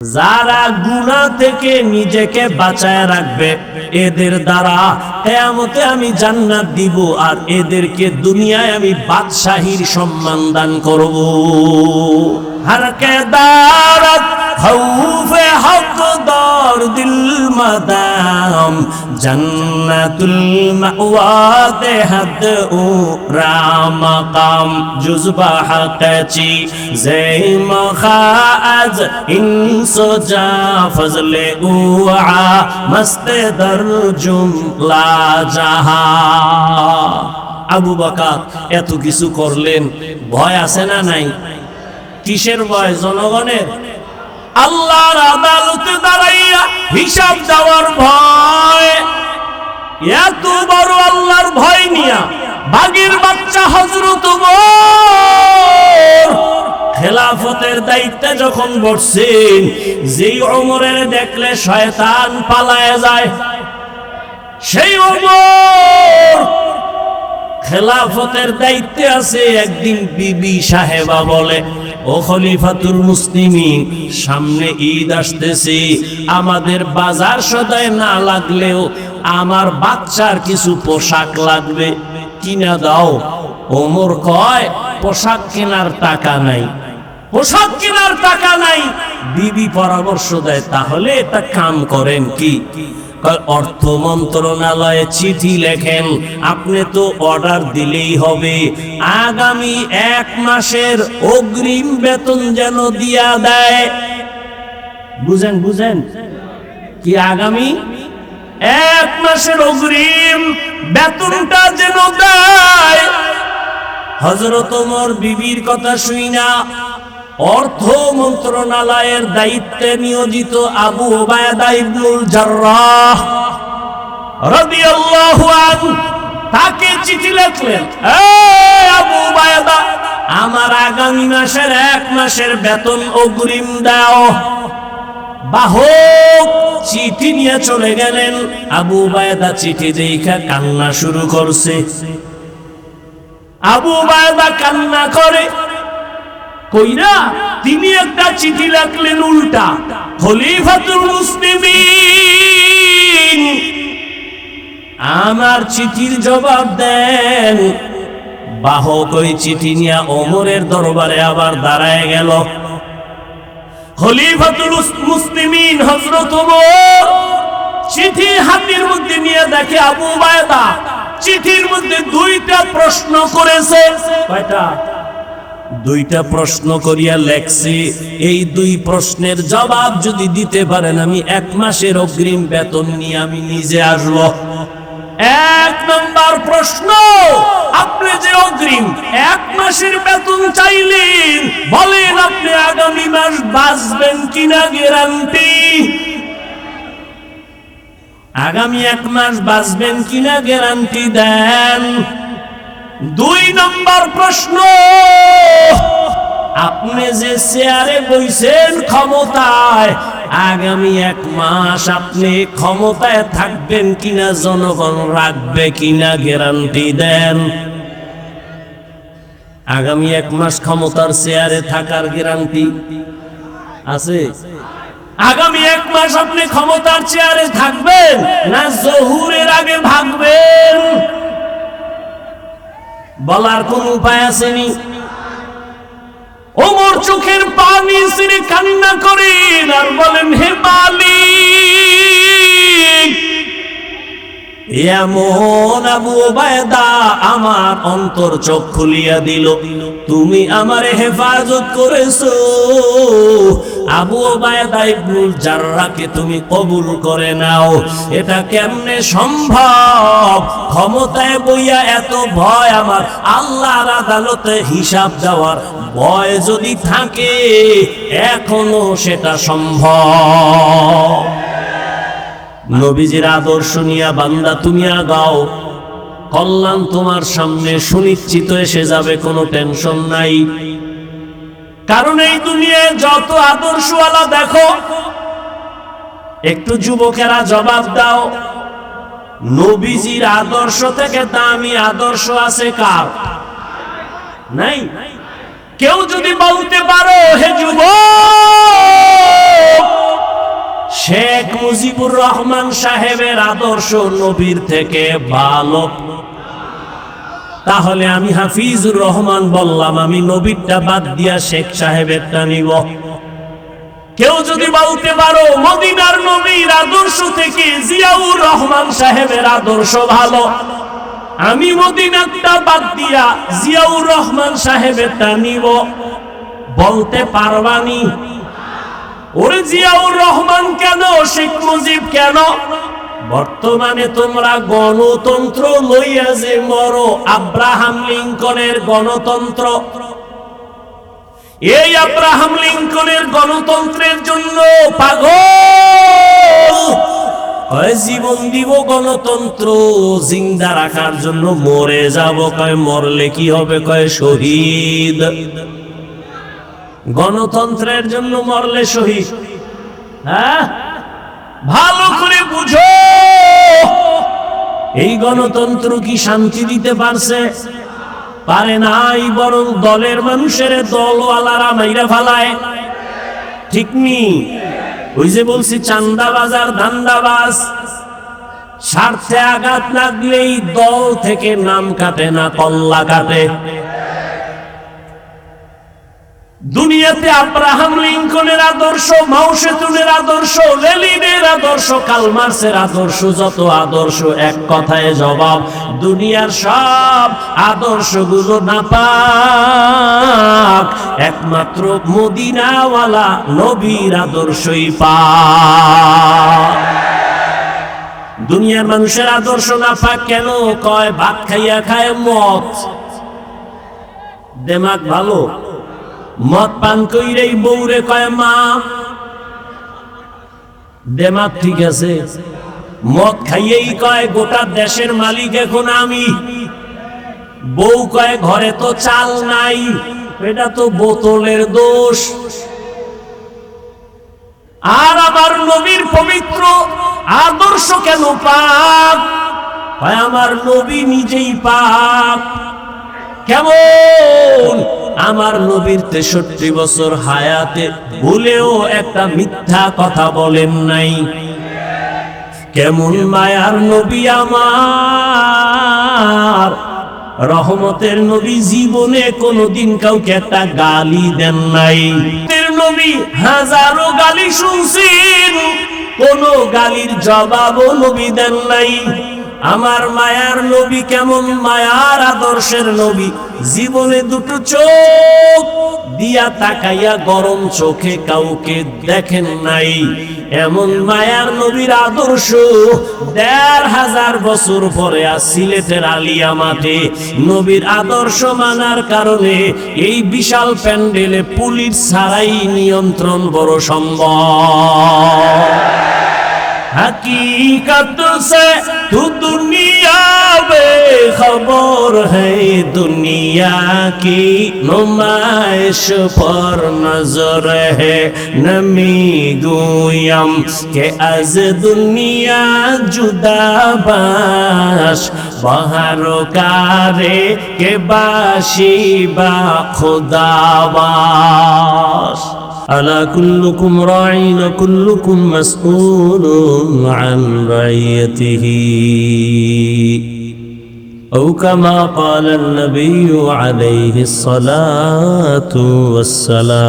যারা গুনাহ থেকে নিজেকে বাঁচায় রাখবে এদের দ্বারা কিয়ামতে আমি জান্নাত দিব, আর এদেরকে দুনিয়ায় আমি বাদশাহীর সম্মান দান করব। हर के दारत खौफे हक़दार दिल मदाम जन्नतुल मअवा ते हद उरा मकाम जुज़बा हक़ची ज़ैम खाज इंसो जा फज़ले उआ मस्त दर जुमला जहा। আবু বকর এত কিছু করলেন, ভয় আছে না নাই? কিসের ভয়? জনগণের। আল্লাহর আদালতে দাঁড়াইয়া হিসাব দেওয়ার ভয়। এত বড় আল্লাহর ভয় নিয়া বাগের বাচ্চা হযরত ওমর খেলাফতের দায়িত্বে যখন বসছেন, যেই ওমরের দেখলে শয়তান পালায় যায়, সেই ওমর খেলাফতের দায়িত্বে আছে। একদিন বিবি সাহেবা বলে, ও খলিফাতুল মুসলিমিন, সামনে ঈদ আসতেছে, আমাদের বাজার সদায় না লাগলেও আমার বাচ্চার কিছু পোশাক লাগবে, কিনা দাও। ওমর কয়, পোশাক কেনার টাকা নাই, পোশাক কেনার টাকা নাই। বিবি পরামর্শ দেয়, তাহলে এটা কাম করেন কি, অর্থ মন্ত্রণালয়ে চিঠি লেখেন, আপনি তো অর্ডার দিলেই হবে, আগামী 1 মাসের অগ্রিম বেতন যেন দিয়া দেয়। বুঝেন বুঝেন কি, আগামী 1 মাসের অগ্রিম বেতনটা যেন দেয়। হযরত ওমর বিবির কথা শুইনা অর্থ মন্ত্রণালয়ের দায়িত্বে নিয়োজিত আবু উবায়দা ইবনুল জাররাহ রাদিয়াল্লাহু আনহু তাকে চিঠি লিখলেন, এই আবু উবায়দা, আমার আগামী মাসের 1 মাসের বেতন অগ্রিম দাও। বাহক চিঠি নিয়ে চলে গেলেন। আবু উবায়দা চিঠি দেখে কান্না শুরু করছে। আবু উবায়দা কান্না করে কইরা তিনি একটা চিঠি লিখলেন উল্টা, খলিফাতুল মুসলিমিন আমার চিঠির জবাব দেন। বাহক ওই চিঠি নিয়ে ওমরের দরবারে আবার দাঁড়ায় গেল। খলিফাতুল মুসলিমিন হযরত ওমর চিঠি হাতের মধ্যে নিয়ে দেখে আবু উবায়দা চিঠির মধ্যে 2টা প্রশ্ন করেছে। কয়টা? 2টা প্রশ্ন করিয়া লেখছি, এই 2 প্রশ্নের জবাব যদি দিতে পারেন আমি 1 মাসের অগ্রিম বেতন নিয়ে আমি নিজে আসব। 1 নম্বর প্রশ্ন, আপনি যে অগ্রিম 1 মাসের বেতন চাইলেন, বলেন আপনি আগামী মাস বাঁচবেন কিনা, গ্যারান্টি? আগামী 1 মাস বাঁচবেন কিনা গ্যারান্টি দেন। 2 নম্বর প্রশ্ন, আপনি যে চেয়ারে বইছেন ক্ষমতায়, আগামী 1 মাস আপনি ক্ষমতায় থাকবেন কিনা, জনগণ রাখবে কিনা, গ্যারান্টি দেন। আগামী 1 মাস ক্ষমতার চেয়ারে থাকার গ্যারান্টি আছে? আগামী 1 মাস আপনি ক্ষমতার চেয়ারে থাকবেন না জহুরের আগে ভাগবেন? বলার কোন উপায় আসেনি। ওমর চোখের পানি ছেড়ে কান্না করেন আর বলেন, হে মালিক, এমন আবু উবায়দা আমার অন্তর চোখ খুলিয়া দিল, তুমি আমারে হেফাজত করেছো। আবু উবায়দা ইবনুল জাররাহকে তুমি কবুল করে নাও। এটা কেমনে সম্ভব? ক্ষমতায় বইয়া এত ভয় আমার, আল্লাহর আদালতে হিসাব দেওয়ার ভয় যদি থাকে, এখনো সেটা সম্ভব। নবীজির আদর্শ নিয়া বান্দা তুমি আগাও, কল্যাণ তোমার সামনে সুনিশ্চিত এসে যাবে, কোনো টেনশন নাই। কারণ এই দুনিয়ায় যত আদর্শওয়ালা দেখো, একটু যুবকেরা জবাব দাও, নবীজির আদর্শ থেকে দামি আদর্শ আছে কার? নাই। কেউ যদি বলতে পারো হে যুবক, শেখ মুজিবুর রহমান সাহেবের আদর্শ নবীর থেকে ভালো, তাহলে আমি হাফিজুর রহমান বললাম আমি নবীরটা বাদ দিয়া শেখ সাহেবেরটা নিব। কেউ যদি বলতে পারো মদিনার নবীর আদর্শ থেকে জিয়াউর রহমান সাহেবের আদর্শ ভালো, আমি মদিনারটা বাদ দিয়া জিয়াউর রহমান সাহেবেরটা নিব, বলতে পারবানি? ওরে জিয়াউর রহমান কেন, শেখ মুজিব কেন? বর্তমানে তোমরা গণতন্ত্র লইয়া যে মরো, আব্রাহাম লিঙ্কনের গণতন্ত্র, এই আব্রাহাম লিঙ্কনের গণতন্ত্রের জন্য পাগল, কয় জীবন দিব গণতন্ত্র জিন্দা রাখার জন্য, মরে যাব, কয় মরলে কি হবে, কয় শহীদ। গণতন্ত্রের জন্য মরলে শহীদ? হ্যাঁ, ভালো করে বুঝো, এই গণতন্ত্র কি শান্তি দিতে পারছে? পারে নাই, বরং দলের মানুষের দলওয়ালারা মাইরা ফালায়। ঠিক নি? ওই যে বলছি চান্দাবাজ আর ধান্দাবাজ, স্বার্থে আঘাত লাগলেই দল থেকে নাম কাটে না, কল্লা কাটে। দুনিয়াতে আব্রাহাম লিঙ্কনের আদর্শ, মাও সেতুনের আদর্শ, লেনিনের আদর্শ, কার্ল মার্ক্সের আদর্শ, যত আদর্শ এক কথায় জবাব, দুনিয়ার সব আদর্শগুলো নাপাক, একমাত্র মদিনাওয়ালা নবীর আদর্শই পাক। দুনিয়ার মানুষের আদর্শ নাপাক কেন? কয় ভাত খাইয়া খায় মদ, দেমাগ ভালো, মদ পান কইরেই বউরে কয় মা, দেমাগ ঠিক আছে। মদ খাইয়েই কয় গোটা দেশের মালিক এখন আমি, বউ কয় ঘরে তো চাল নাই, এটা তো বোতলের দোষ। আর আমার নবীর পবিত্র আদর্শ কেন পাক? কয় আমার নবী নিজেই পাক। কেমন? আমার নবীর 63 বছর হায়াতে ভুলেও একটা মিথ্যা কথা বলেন নাই। কেমন মায়ার নবী আমার, রহমতের নবী, জীবনে কোনদিন কাউকে একটা গালি দেন নাই। নবী হাজারো গালি শুনছেন, কোন গালির জবাবও নবী দেন নাই। আমার মায়ার নবী কেমন মায়ার আদর্শের নবী, জীবনে দুটো চোখ দিয়া তাকাইয়া গরম চোখে কাউকে দেখেন নাই। এমন মায়ার নবীর আদর্শ ১৫০০ বছর পরে সিলেটের আলিয়া মাঠে নবীর আদর্শ মানার কারণে এই বিশাল প্যান্ডেলে পুলিশ ছাড়াই নিয়ন্ত্রণ বড় সম্ভব। हकीकत से तू दुनिया बेखबर है, दुनिया की नुमाइश पर नजर है। नमी गुयम के आज दुनिया जुदा बाश, बहारो कारे के बाशी बा खुदा बाश। ألا كلكم راع وكلكم مسؤول عن رعيته، أو كما قال النبي عليه الصلاة والسلام.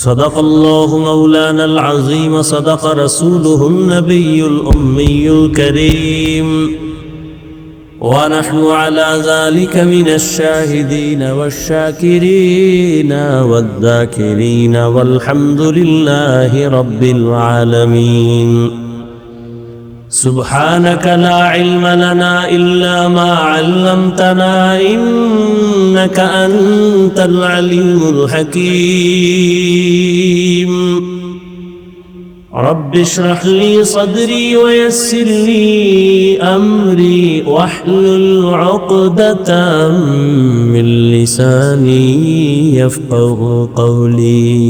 صدق الله مولانا العظيم، صدق رسوله النبي الأمي الكريم، ونحن على ذلك من الشاهدين والشاكرين والذاكرين، والحمد لله رب العالمين. سبحانك لا علم لنا إلا ما علمتنا، إنك أنت العليم الحكيم. رب اشرح لي صدري ويسر لي أمري، واحلل عقدة من لساني يفقه قولي.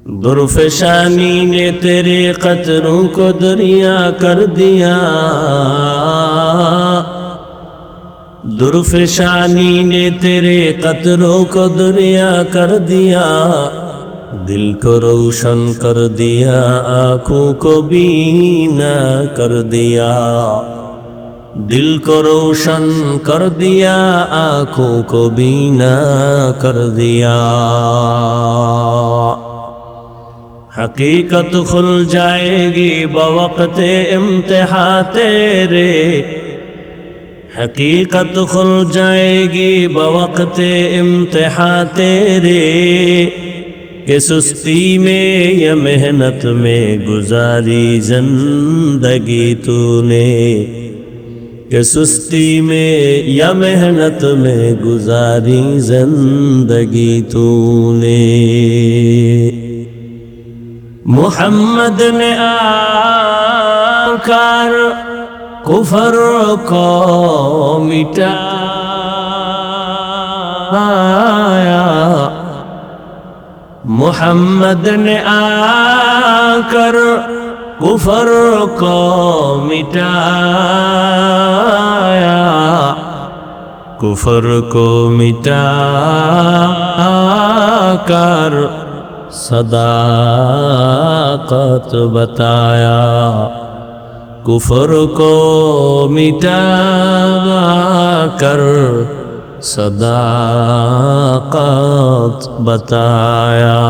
दुर्फशानी ने तेरे कतरों को दरिया कर दिया, दुर्फशानी ने तेरे कतरों को दरिया कर दिया, दिल को रोशन कर दिया, आँखों को बीना कर दिया, दिल को रोशन कर दिया, आँखों को बीना कर दिया। हकीकत खुल जाएगी बवक़्ते इम्तिहान तेरे, हकीकत खुल जाएगी बवक़्ते इम्तिहान तेरे, कि सुस्ती में या मेहनत में गुजारी जिंदगी तूने, कि सुस्ती में या मेहनत में गुजारी जिंदगी तूने। मुहम्मद ने आकर कुफर को मिटाया, मुहम्मद ने आकर कुफर को मिटाया, कुफर को मिटाकर सदाकत बताया, कुफर को मिटाकर सदाकत बताया।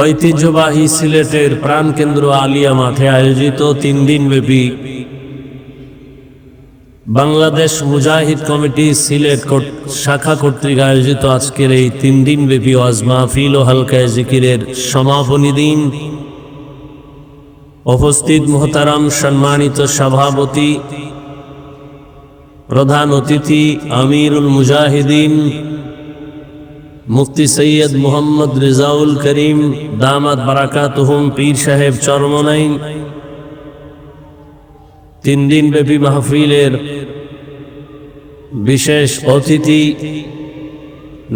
ঐতিহ্যবাহী সিলেটের প্রাণকেন্দ্র আলিয়া মাঠে আয়োজিত 3 দিন ব্যাপী বাংলাদেশ মুজাহিদ কমিটি সিলেট শাখা কর্তৃক আয়োজিত আজকের এই 3 দিন ব্যাপী ওয়াজ মাহফিল ও হালকা জিকিরের সমাপনী দিন। উপস্থিত মুহতারাম সম্মানিত সভাপতি, প্রধান অতিথি আমিরুল মুজাহিদিন মুফতি সৈয়দ মোহাম্মদ রেজাউল করিম দামাত বারাকাতুহুম পীর সাহেব চরমনাই, 3 দিন ব্যাপী মাহফিলের বিশেষ অতিথি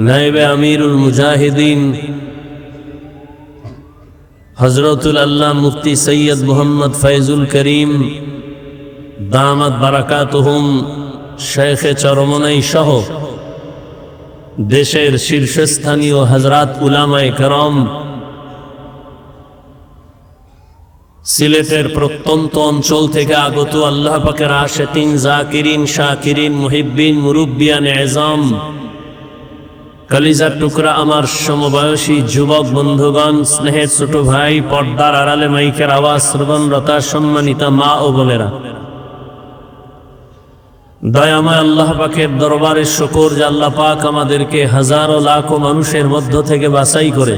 নায়েবে আমিরুল মুজাহিদিন হযরতুল আল্লাহ মুফতি সৈয়দ মোহাম্মদ ফয়জুল করিম দামাত বারাকাতুহুম শেখে চরমনাই সহ দেশের শীর্ষস্থানীয় হযরত উলামায়ে কেরাম, সিলেটের প্রত্যন্ত অঞ্চল থেকে আগত আল্লাহ পাকের আশিকিন, জাকিরিন, শাকিরিন, মুহিব্বিন, মুরব্বিয়ান এজাম, কলিজার টুকরা আমার সমবয়সী যুবক বন্ধুগণ, স্নেহের ছোট ভাই, পর্দার আড়ালে মাইকের আওয়াজ শ্রবণরতা সম্মানিতা মা ও বোনেরা, দয়াময় আল্লাহ পাকের দরবারে শুকর যে আল্লাহ পাক আমাদেরকে হাজারো লাখো মানুষের মধ্য থেকে বাছাই করে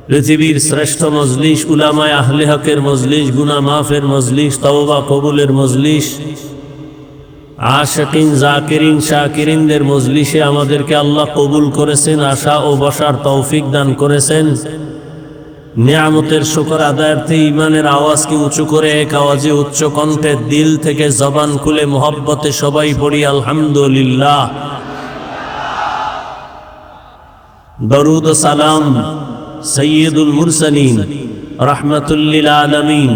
পৃথিবীর শ্রেষ্ঠ মজলিস, উলামায়ে আহলে হকের মজলিস, গুনাহ মাফের মজলিস, তওবা কবুলের মজলিস, আশিকিন, জাকিরিন, শাকিরিনদের মজলিসে আমাদেরকে আল্লাহ কবুল করেছেন, আশা ও বসার তৌফিক দান করেছেন। নিয়ামতের শুকর আদায়ার্থে ইমানের আওয়াজকে উঁচু করে এক আওয়াজে উচ্চ কণ্ঠে দিল থেকে জবান খুলে মোহব্বতে সবাই পড়ি আলহামদুলিল্লাহ। দরুদ ও সালাম সৈয়দুল মুরসালিন, রাহমাতুল লিল আলামিন,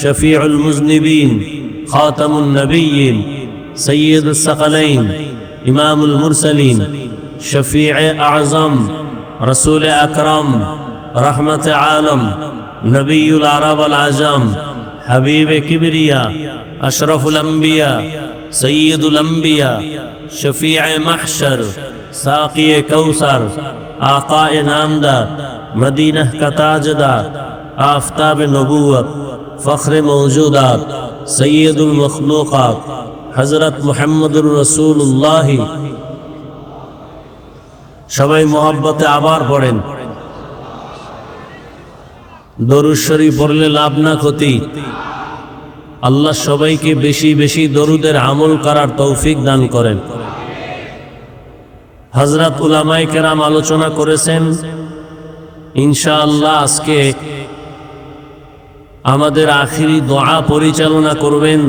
শফিউল মুজনিবিন, খাতামুন নবিয়্যিন, সৈয়দুস সাকালাইন, ইমামুল মুরসালিন, শফিয়ে আযম, রাসূল আকরাম, রহমত আলম, নবীউল আরব আল আজম, হাবিবে কিবরিয়া, আশরাফুল আম্বিয়া, সৈয়দুল আম্বিয়া, শফিয়ে মাহশর, সাকিয়ে কৌসর, আকায়ে নামদার, মদিনা কা তাজদার, আফতাব নবুয়ত, ফখরে মওজুদাত, সৈয়দুল মখলুকাত, হযরত মুহাম্মদুর রাসূলুল্লাহ। সবাই মোহাব্বতে আবার পড়েন। দরুদ শরীফ পড়লে লাভ না ক্ষতি। আল্লাহ সবাইকে বেশি বেশি দরুদের আমল করার তৌফিক দান করেন। হযরত উলামায়ে কেরাম আলোচনা করেছেন, ইনশাআল্লাহ আজকে আমাদের আখিরি দোয়া পরিচালনা করবেন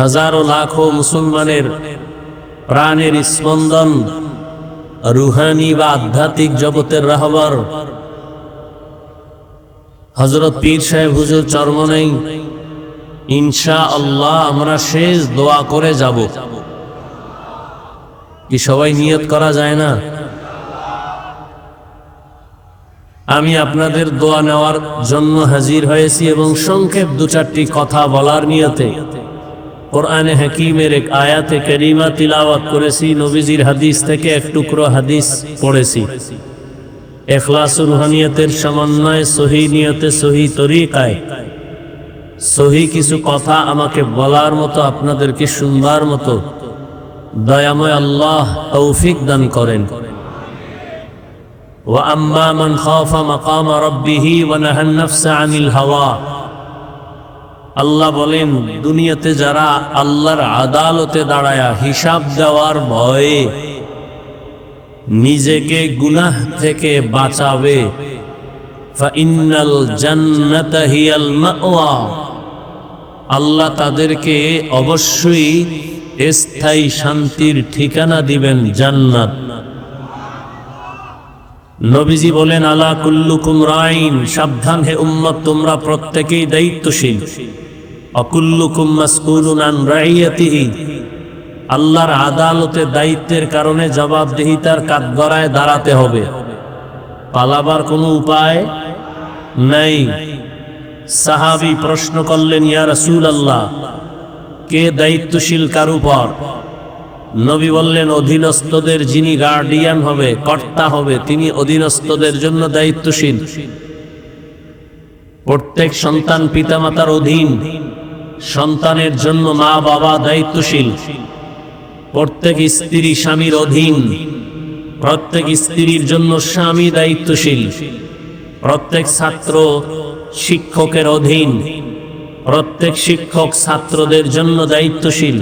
হাজারো লাখো মুসলমানের প্রাণের স্পন্দন, রুহানি বা আধ্যাত্মিক জগতের রাহবার হযরত পীর সাহেব হুজুর চরমনাই ইনশাআল্লাহ আমরা শেষ দোয়া করে যাব। কি সবাই নিয়ত করা যায় না? আমি আপনাদের দোয়া নেওয়ার জন্য হাজির হয়েছি এবং সংক্ষেপ দু চারটি কথা বলার নিয়তে কোরআনে হাকিমের এক আয়াতে কারিমা তিলাওয়াত করেছি, নবীজির হাদিস থেকে এক টুকরো হাদিস পড়েছি। ইখলাস ও রুহানিয়তের সমন্বয়ে সহি নিয়তে সহি তরিকায় সহি কিছু কথা আমাকে বলার মতো, আপনাদেরকে শুনবার মতো দয়াময় আল্লাহ তৌফিক দান করেন। ওয়া আম্মা মান খাফা মাকাম রাব্বিহি ওয়া নাহান নাফসা আনিল হাওয়া। আল্লাহ বলেন, দুনিয়াতে যারা আল্লাহর আদালতে দাঁড়ায়া হিসাব দেওয়ার ভয়ে নিজেকে গুনাহ থেকে বাঁচাবে, ফাইন্নাল জান্নাতা হিয়াল মাওয়া, আল্লাহ তাদেরকে অবশ্যই স্থায়ী শান্তির ঠিকানা দিবেন, জান্নাত। নবীজি বলেন, আলা কুল্লুকুম রাইন, সাবধান হে উম্মত, তোমরা প্রত্যেকেই দায়িত্বশীল। অকুল্লুকুম মাসউলুন আন রাইয়াতিহি, আল্লাহর আদালতে দায়িত্বের কারণে জবাবদিহিতার কাঠগড়ায় দাঁড়াতে হবে, পালাবার কোনো উপায় নাই। সাহাবী প্রশ্ন করলেন, ইয়া রাসূলুল্লাহ, কে দায়িত্বশীল কার উপর? নবী বললেন, অধীনস্থদের যিনি গার্ডিয়ান হবে, কর্তা হবে, তিনি অধীনস্থদের জন্য দায়িত্বশীল। প্রত্যেক সন্তান পিতামাতার অধীন, সন্তানের জন্য মা বাবা দায়িত্বশীল। প্রত্যেক স্ত্রী স্বামীর অধীন, প্রত্যেক স্ত্রীর জন্য স্বামী দায়িত্বশীল। প্রত্যেক ছাত্র শিক্ষকের অধীন, প্রত্যেক শিক্ষক ছাত্রদের জন্য দায়িত্বশীল।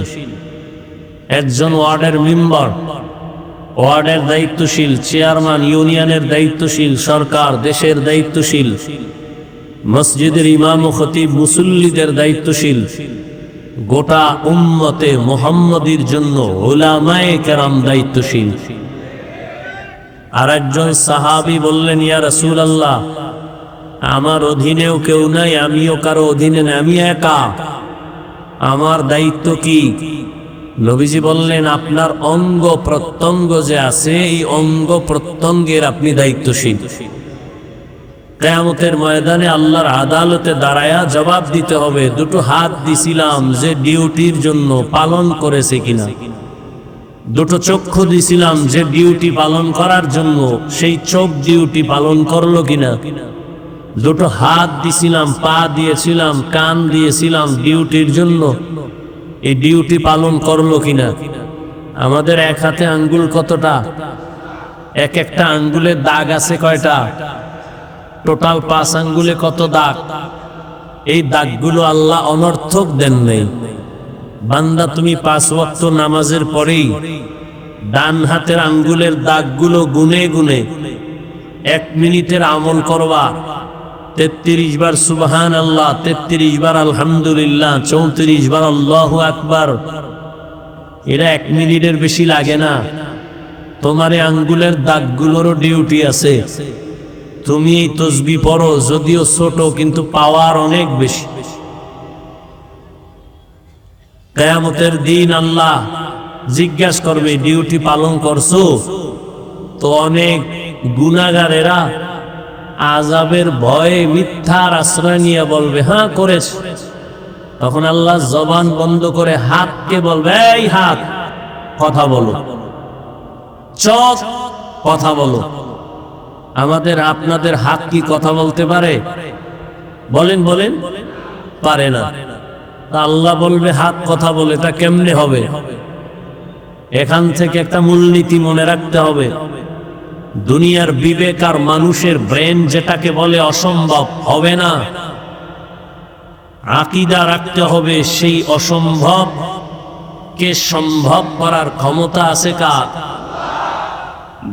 একজন ওয়ার্ডের মেম্বার ওয়ার্ডের দায়িত্বশীল, চেয়ারম্যান ইউনিয়নের দায়িত্বশীল, সরকার দেশের দায়িত্বশীল, মসজিদের ইমাম ও খতিব মুসল্লিদের দায়িত্বশীল, গোটা উম্মতে মুহাম্মদীর জন্য উলামায়ে কেরাম দায়িত্বশীল। আর একজন সাহাবী বললেন, ইয়া রাসূলুল্লাহ, আমার অধীনেও কেউ নাই, আমিও কারো অধীনে নাই, আমি একা, আমার দায়িত্ব কি? নবীজি বললেন, আপনার অঙ্গ প্রত্যঙ্গ যে আছে, এই অঙ্গ প্রত্যঙ্গের আপনি দায়িত্বশীল। কিয়ামতের ময়দানে আল্লাহর আদালতে দাঁড়ায়া জবাব দিতে হবে, দুটো হাত দিছিলাম যে ডিউটির জন্য, পালন করেছে কিনা? দুটো চক্ষু দিছিলাম যে ডিউটি পালন করার জন্য, সেই চোখ ডিউটি পালন করলো কিনা? দুটো হাত দিছিলাম, পা দিয়েছিলাম, কান দিয়েছিলাম ডিউটির জন্য, এই ডিউটি পালন করলো কিনা? আমাদের এক হাতে আঙ্গুল কতটা? এক একটা আঙ্গুলের দাগ আছে কয়টা? টোটাল 5 আঙ্গুলে কত দাগ? এই দাগগুলো আল্লাহ অনর্থক দেন নাই। বান্দা, তুমি 5 ওয়াক্ত নামাজের পরেই ডান হাতের আঙ্গুলের দাগগুলো গুনে গুনে 1 মিনিটের আমল করবা। 33 বার সুবহানাল্লাহ, 33 বার আলহামদুলিল্লাহ, 34 বার আল্লাহু আকবার। এটা 1 মিনিটের বেশি লাগে না। তোমার এই আঙ্গুলের দাগগুলোরও ডিউটি আছে। তুমি এই তসবিহ পড়ো, যদিও ছোট কিন্তু পাওয়ার অনেক বেশি। কিয়ামতের দিন আল্লাহ জিজ্ঞাসা করবে, ডিউটি পালন করছো? তো অনেক গুনাহগারেরা আযাবের ভয়ে মিথ্যার আশ্রয় নিয়ে বলবে, হ্যাঁ করেছে। তখন আল্লাহ জবান বন্ধ করে হাতকে বলবে, এই হাত কথা বলো, চোখ কথা বলো। আমাদের আপনাদের হাত কি কথা বলতে পারে? বলেন বলেন, পারে না। আল্লাহ বলবে হাত কথা বলে, তা কেমনে হবে? এখান থেকে একটা মূলনীতি মনে রাখতে হবে। দুনিয়ার বিবেক আর মানুষের ব্রেন যেটাকে বলে অসম্ভব, হবে না। আকীদা রাখতে হবে, সেই অসম্ভব কে সম্ভব করার ক্ষমতা আছে কার?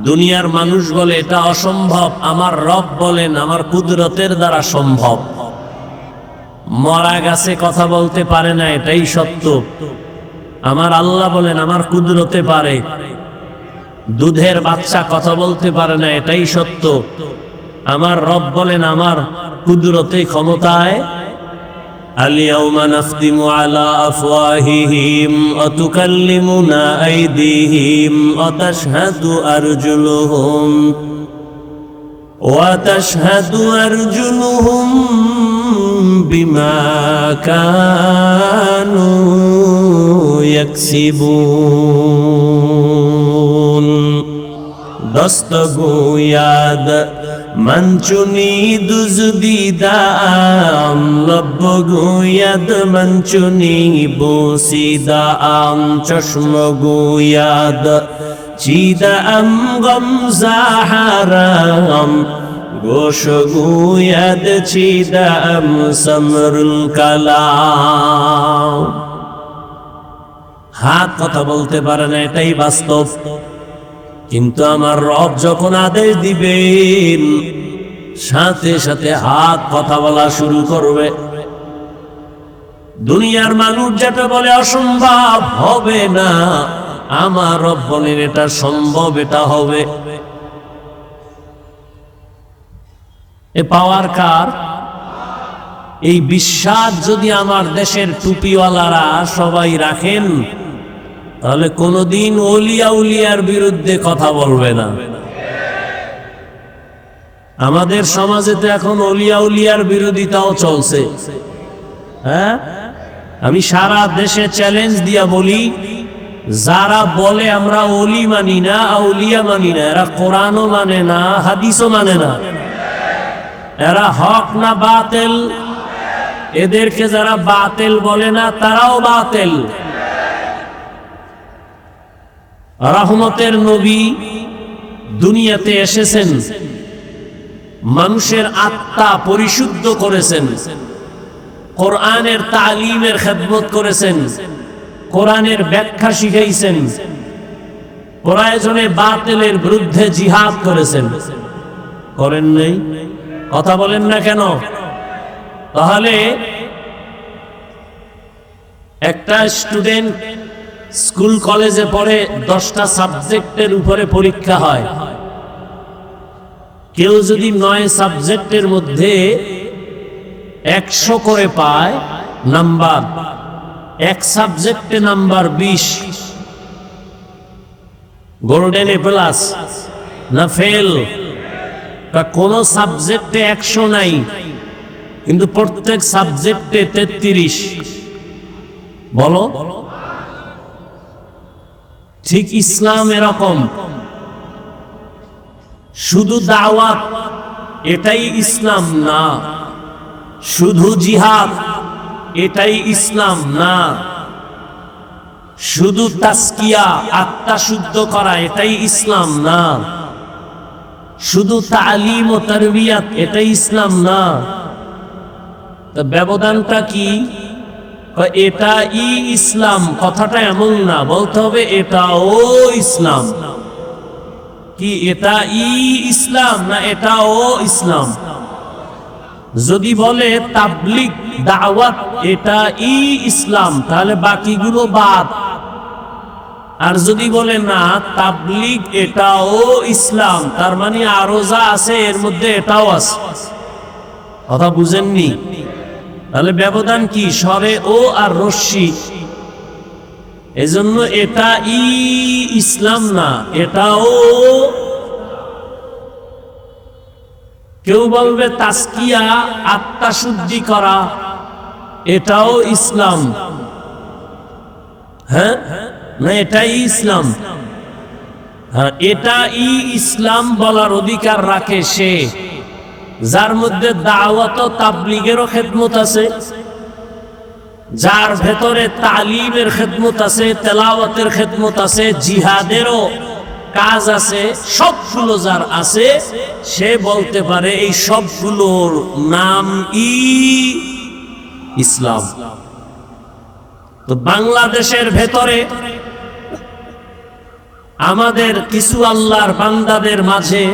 দুনিয়ার মানুষ বলে এটা অসম্ভব, আমার রব বলেন আমার কুদরতের দ্বারা সম্ভব। মরা গাছে কথা বলতে পারে না, এটাই সত্য। আমার আল্লাহ বলেন আমার কুদরতে পারে। দুধের বাচ্চা কথা বলতে পারে না, এটাই সত্য। আমার রব বলেন আমার কুদরতে, ক্ষমতায়। আল-ইয়াওমা নাখতিমু আলা আফওয়াহিহিম ওয়া তুকাল্লিমুনা আইদিহিম ওয়া তাশহাদু আরজুলুহুম বিমা কানু ইয়াকসিবুন। দস্তগোয়াদ মঞ্চুনি দুজদিদাম লব্বগোয়াদ মঞ্চুনি বসিদাম চশমগোয়াদ চিদাম গমজাহারাম গোশগোয়াদ চিদাম সমরুল কালাম। হাত কথা বলতে পারে না, এটাই বাস্তব। কিন্তু আমার রব যখন আদেশ দিবেন, সাথে সাথে হাত কথা বলা শুরু করবে। দুনিয়ার মানুষ যেটা বলে অসম্ভব, হবে না, আমার রব বলেন এটা সম্ভব, এটা হবে। এ পাওয়ার কার? এই বিশ্বাস যদি আমার দেশের টুপিওয়ালারা সবাই রাখেন, তাহলে কোনদিন ওলিয়া উলিয়ার বিরুদ্ধে কথা বলবে না। আমাদের সমাজে তো এখন ওলিয়া উলিয়ার বিরোধিতাও চলছে। হ্যাঁ, আমি সারা দেশে চ্যালেঞ্জ দিয়া বলি, যারা বলে আমরা ওলি মানি না, আউলিয়া মানি না, এরা কোরআনও মানে না, হাদিসও মানে না। এরা হক না বাতিল? এদেরকে যারা বাতিল বলে না, তারাও বাতিল। রহমতের নবী দুনিয়াতে এসেছেন, মানুষের আত্মা পরিশুদ্ধ করেছেন, কোরআনের তালিমের খেদমত করেছেন, কোরআনের ব্যাখ্যা শিখাইছেন, প্রয়োজনে বাতিলের বিরুদ্ধে জিহাদ করেছেন। করেন নাই? কথা বলেন না কেন? তাহলে একটা স্টুডেন্ট স্কুল কলেজে পড়ে, 10টা সাবজেক্টের উপরে পরীক্ষা হয়। কেউ যদি 9 সাবজেক্টের মধ্যে 100 করে পায় নাম্বার, এক সাবজেক্টে নাম্বার 20, গোল্ডেন এ প্লাস না ফেল? কোন সাবজেক্টে 100 নাই, কিন্তু প্রত্যেক সাবজেক্টে 33। বলো, ঠিক ইসলাম এরকম। শুধু দাওয়াত এটাই ইসলাম না, শুধু জিহাদ এটাই ইসলাম না, শুধু তাসকিয়া আত্মা শুদ্ধ করা এটাই ইসলাম না, শুধু তালিম ও তারবিয়াত এটাই ইসলাম না। তো ব্যবধানটা কি? এটা ই ইসলাম কথাটা এমন না, বলতে হবে এটাও ইসলাম। কি এটা ই ইসলাম না এটাও ইসলাম? যদি বলে তাবলীগ দাওয়াত এটা ই ইসলাম, তাহলে বাকিগুলো বাদ। আর যদি বলে না তাবলীগ এটাও ইসলাম, তার মানে আরো যা আছে এর মধ্যে এটাও আছে। কথা বুঝেননি? তাহলে ব্যবধান কি? স্বরে ও আর রশ্মি। এজন্য এটা ই ইসলাম না, এটাও। কেউ বলবে তাসকিয়া আত্মা শুদ্ধি করা এটাও ইসলাম। হ্যাঁ না, এটাই ইসলাম। হ্যাঁ, এটা ই ইসলাম বলার অধিকার রাখে সে যার মধ্যে দাওয়াত ও তাবলীগেরও খেদমত আছে, যার ভেতরে তালিমের খেদমত আছে, তেলাওয়াতের খেদমত আছে, জিহাদেরও কাজ আছে। সবগুলো যার আছে, সে বলতে পারে এই সবগুলোর নাম ই ইসলাম। তো বাংলাদেশের ভেতরে আমাদের কিছু আল্লাহর বান্দাদের মাঝে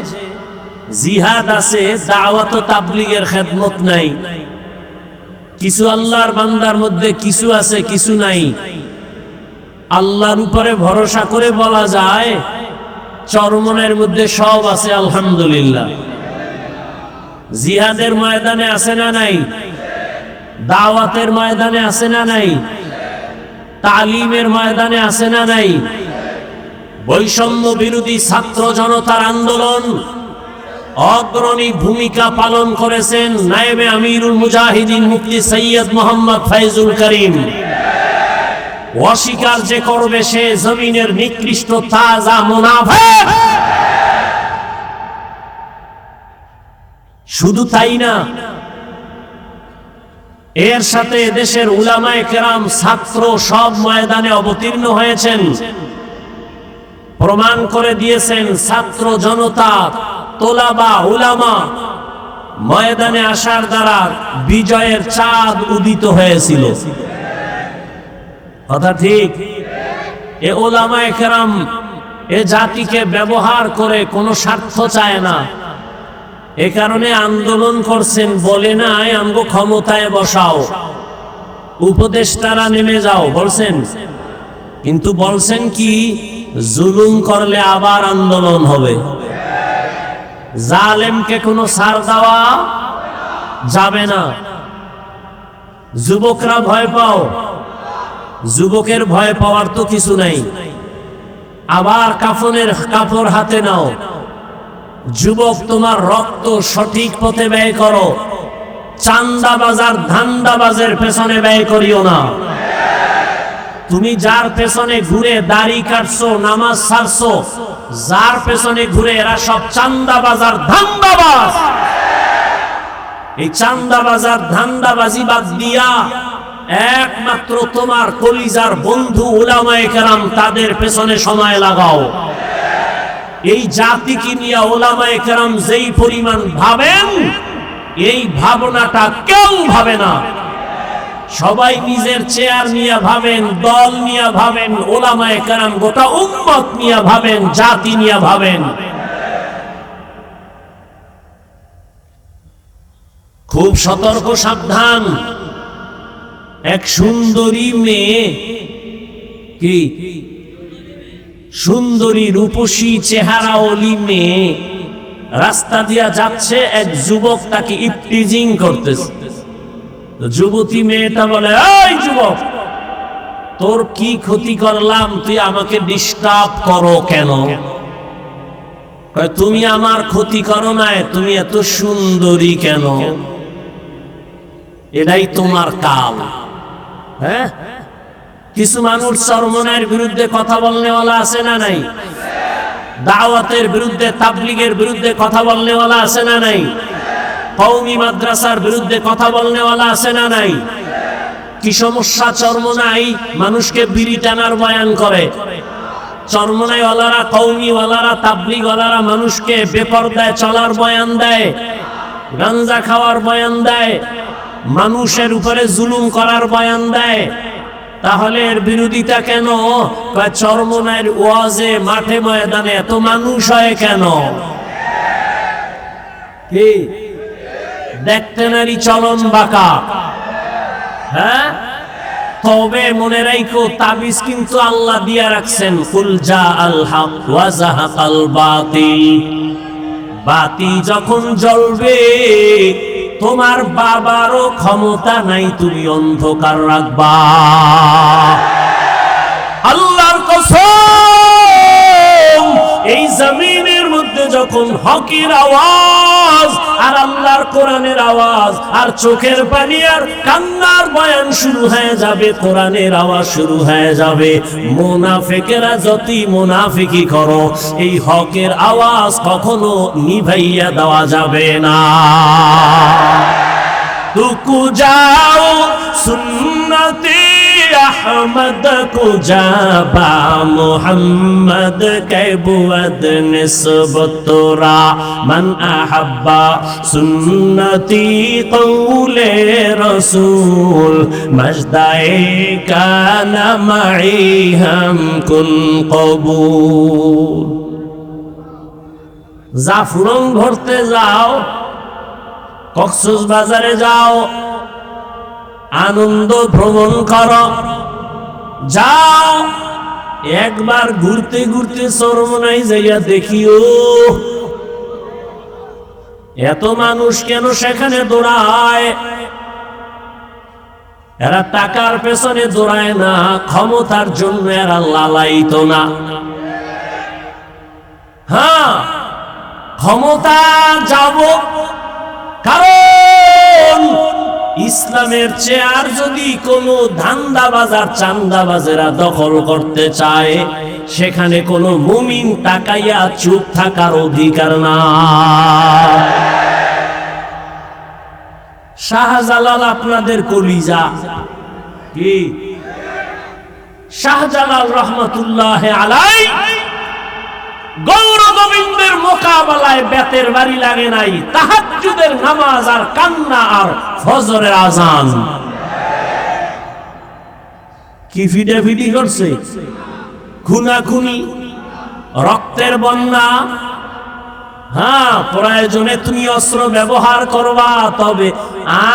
জিহাদ আছে, দাওয়াত ও তাবলীগের খেদমত নাই। কিছু আল্লাহর বান্দার মধ্যে কিছু আছে কিছু নাই। আল্লাহর উপরে ভরসা করে বলা যায় চরমনের মধ্যে সব আছে আলহামদুলিল্লাহ। জিহাদের ময়দানে আছে না নাই? দাওয়াতের ময়দানে আছে না নাই? তালিমের ময়দানে আছে না নাই? বৈষম্য বিরোধী ছাত্র জনতার আন্দোলন অগ্রণী ভূমিকা পালন করেছেন নায়েবে আমিরুল মুজাহিদিন মুফতি সৈয়দ মোহাম্মদ ফয়জুল করিম। অস্বীকার যে করবে সে জমিনের নিকৃষ্ট তাজা মুনাফিক। শুধু তাই না, এর সাথে দেশের উলামায়ে কেরাম ছাত্র সব ময়দানে অবতীর্ণ হয়েছেন, প্রমাণ করে দিয়েছেন ছাত্র জনতা তোলাবা উলামা ময়দানে আসার দ্বারা বিজয়ের চাঁদ উদিত হয়েছিল। কথা ঠিক? এ উলামায়ে কেরাম এ জাতিকে ব্যবহার করে কোনো স্বার্থ চায় না, এ কারণে আন্দোলন করছেন। বলে নাই আমগো ক্ষমতায় বসাও, উপদেষ্টারা নেমে যাও বলছেন, কিন্তু বলছেন কি জুলুম করলে আবার আন্দোলন হবে। জালেমকে কোনো ছাড় দেওয়া যাবে না। যুবকরা ভয় পাও, যুবকের ভয় পাওয়ার তো কিছু নাই। আবার কাফনের কাপড় হাতে নাও, যুবক তোমার রক্ত সঠিক পথে ব্যয় করো, চান্দাবাজার ধান্দাবাজের পেছনে ব্যয় করিও না। তুমি যার পেছনে ঘুরে দাড়ি কাটছো, নামাজ ছাড়ছো, যার পেছনে ঘুরে এরা সব চান্দাবাজার ধান্দাবাজ। এই চান্দাবাজার ধান্দাবাজি বাদ দিয়া একমাত্র তোমার কলিজার বন্ধু উলামায়ে কেরাম তাদের পেছনে সময় লাগাও। এই জাতিকে নিয়ে উলামায়ে কেরাম যেই পরিমাণ ভাবেন, এই ভাবনাটা কেউ ভাবে না। সবাই নিজের চেয়ার নিয়ে ভাবেন, দল নিয়ে ভাবেন, উলামায়ে কেরাম গোটা উম্মত নিয়ে ভাবেন, জাতি নিয়ে ভাবেন। খুব সতর্ক সাবধান। এক সুন্দরী মেয়ে, কি সুন্দরী রূপসী চেহারাওয়ালি মেয়ে রাস্তা দিয়া যাচ্ছে, এক যুবক তাকে ইফটিজিং করতেছে। যুবতী মেয়েটা বলে, এই যুবক তোর কি ক্ষতি করলাম, তুই আমাকে ডিস্টার্ব করো কেন? তুমি আমার ক্ষতি করো না, তুমি এত সুন্দরী কেন? এটাই তোমার কাল। হ্যাঁ, কিছু মানুষ চরমনের বিরুদ্ধে কথা বলনেওয়ালা আছে না নাই? দাওয়াতের বিরুদ্ধে, তাবলীগের বিরুদ্ধে কথা বলনেওয়ালা আছে না নাই? কওমি মাদ্রাসার বিরুদ্ধে কথা বলনেওয়ালা আছে না নাই? কি সমস্যা চরমনাই? মানুষকে বিড়ি টানার বয়ান করে। চরমনাই ওয়ালারা, কওমি ওয়ালারা, তাবলীগ ওয়ালারা মানুষকে বেপরদায় চলার বয়ান দেয়, গাঞ্জা খাওয়ার বয়ান দেয়, মানুষের উপরে জুলুম করার বয়ান দেয়। তাহলে এর বিরোধিতা কেন? চরমনাইয়ের ওয়াজে, মাঠে ময়দানে এত মানুষ হয় কেন? কি দেখতে নারী চলন বাঁকা। হ্যাঁ, তবে মনে রাখো তাবিজ কিন্তু আল্লাহ দিয়া রাখছেন, কুল জা আল হক ওয়া যাহাকাল বাতিল। বাতি যখন জ্বলবে তোমার বাবারও ক্ষমতা নাই তুমি অন্ধকার রাখবা। আল্লাহর কসম, এই জমিনের মধ্যে যখন হকের আওয়াজ আর আল্লাহর কোরআনের আওয়াজ আর চোখের পানি আর কান্নার বয়ান শুরু হয়ে যাবে, কোরআনের আওয়াজ শুরু হয়ে যাবে, মুনাফিকেরা যতই মুনাফিকি করো, এই হকের আওয়াজ কখনো নিভাইয়া দেওয়া যাবে না। तुकु जाओ सुन्नते अहमद को जाबा मोहम्मद के बुअद निस्बतोरा मन अहब्बा सुन्नती कौले रसूल मजदाए काना माई हम कुन कबूल। জাফলং ভরতে যাও, কক্সবাজারে যাও, আনন্দ ভ্রমণ করো, যাও একবার ঘুরতে ঘুরতে চরমনাই যাইয়া দেখিও এত মানুষ কেন সেখানে দৌড়ায়। এরা টাকার পেছনে দৌড়ায় না, ক্ষমতার জন্য এরা লালায়িত না। হ্যাঁ, ক্ষমতা যাব, কারণ ইসলামের চেয়ার যদি কোনো ধান্দাবাজার চান্দাবাজেরা দখল করতে চায়, সেখানে কোনো মুমিন তাকাইয়া চুপ থাকার অধিকার না। শাহজালাল আপনাদের কলিজা কি? শাহজালাল রহমতুল্লাহ আলাইহি গৌর গোবিন্দের মোকাবেলায় বেতের বাড়ি লাগে নাই, তাহাজ্জুদের নামাজ আর কান্না আর ফজরের আজান। কি ফিডাফিডি করছে, খুনাখুনি, রক্তের বন্যা। হ্যাঁ, প্রয়োজনে তুমি অস্ত্র ব্যবহার করবা, তবে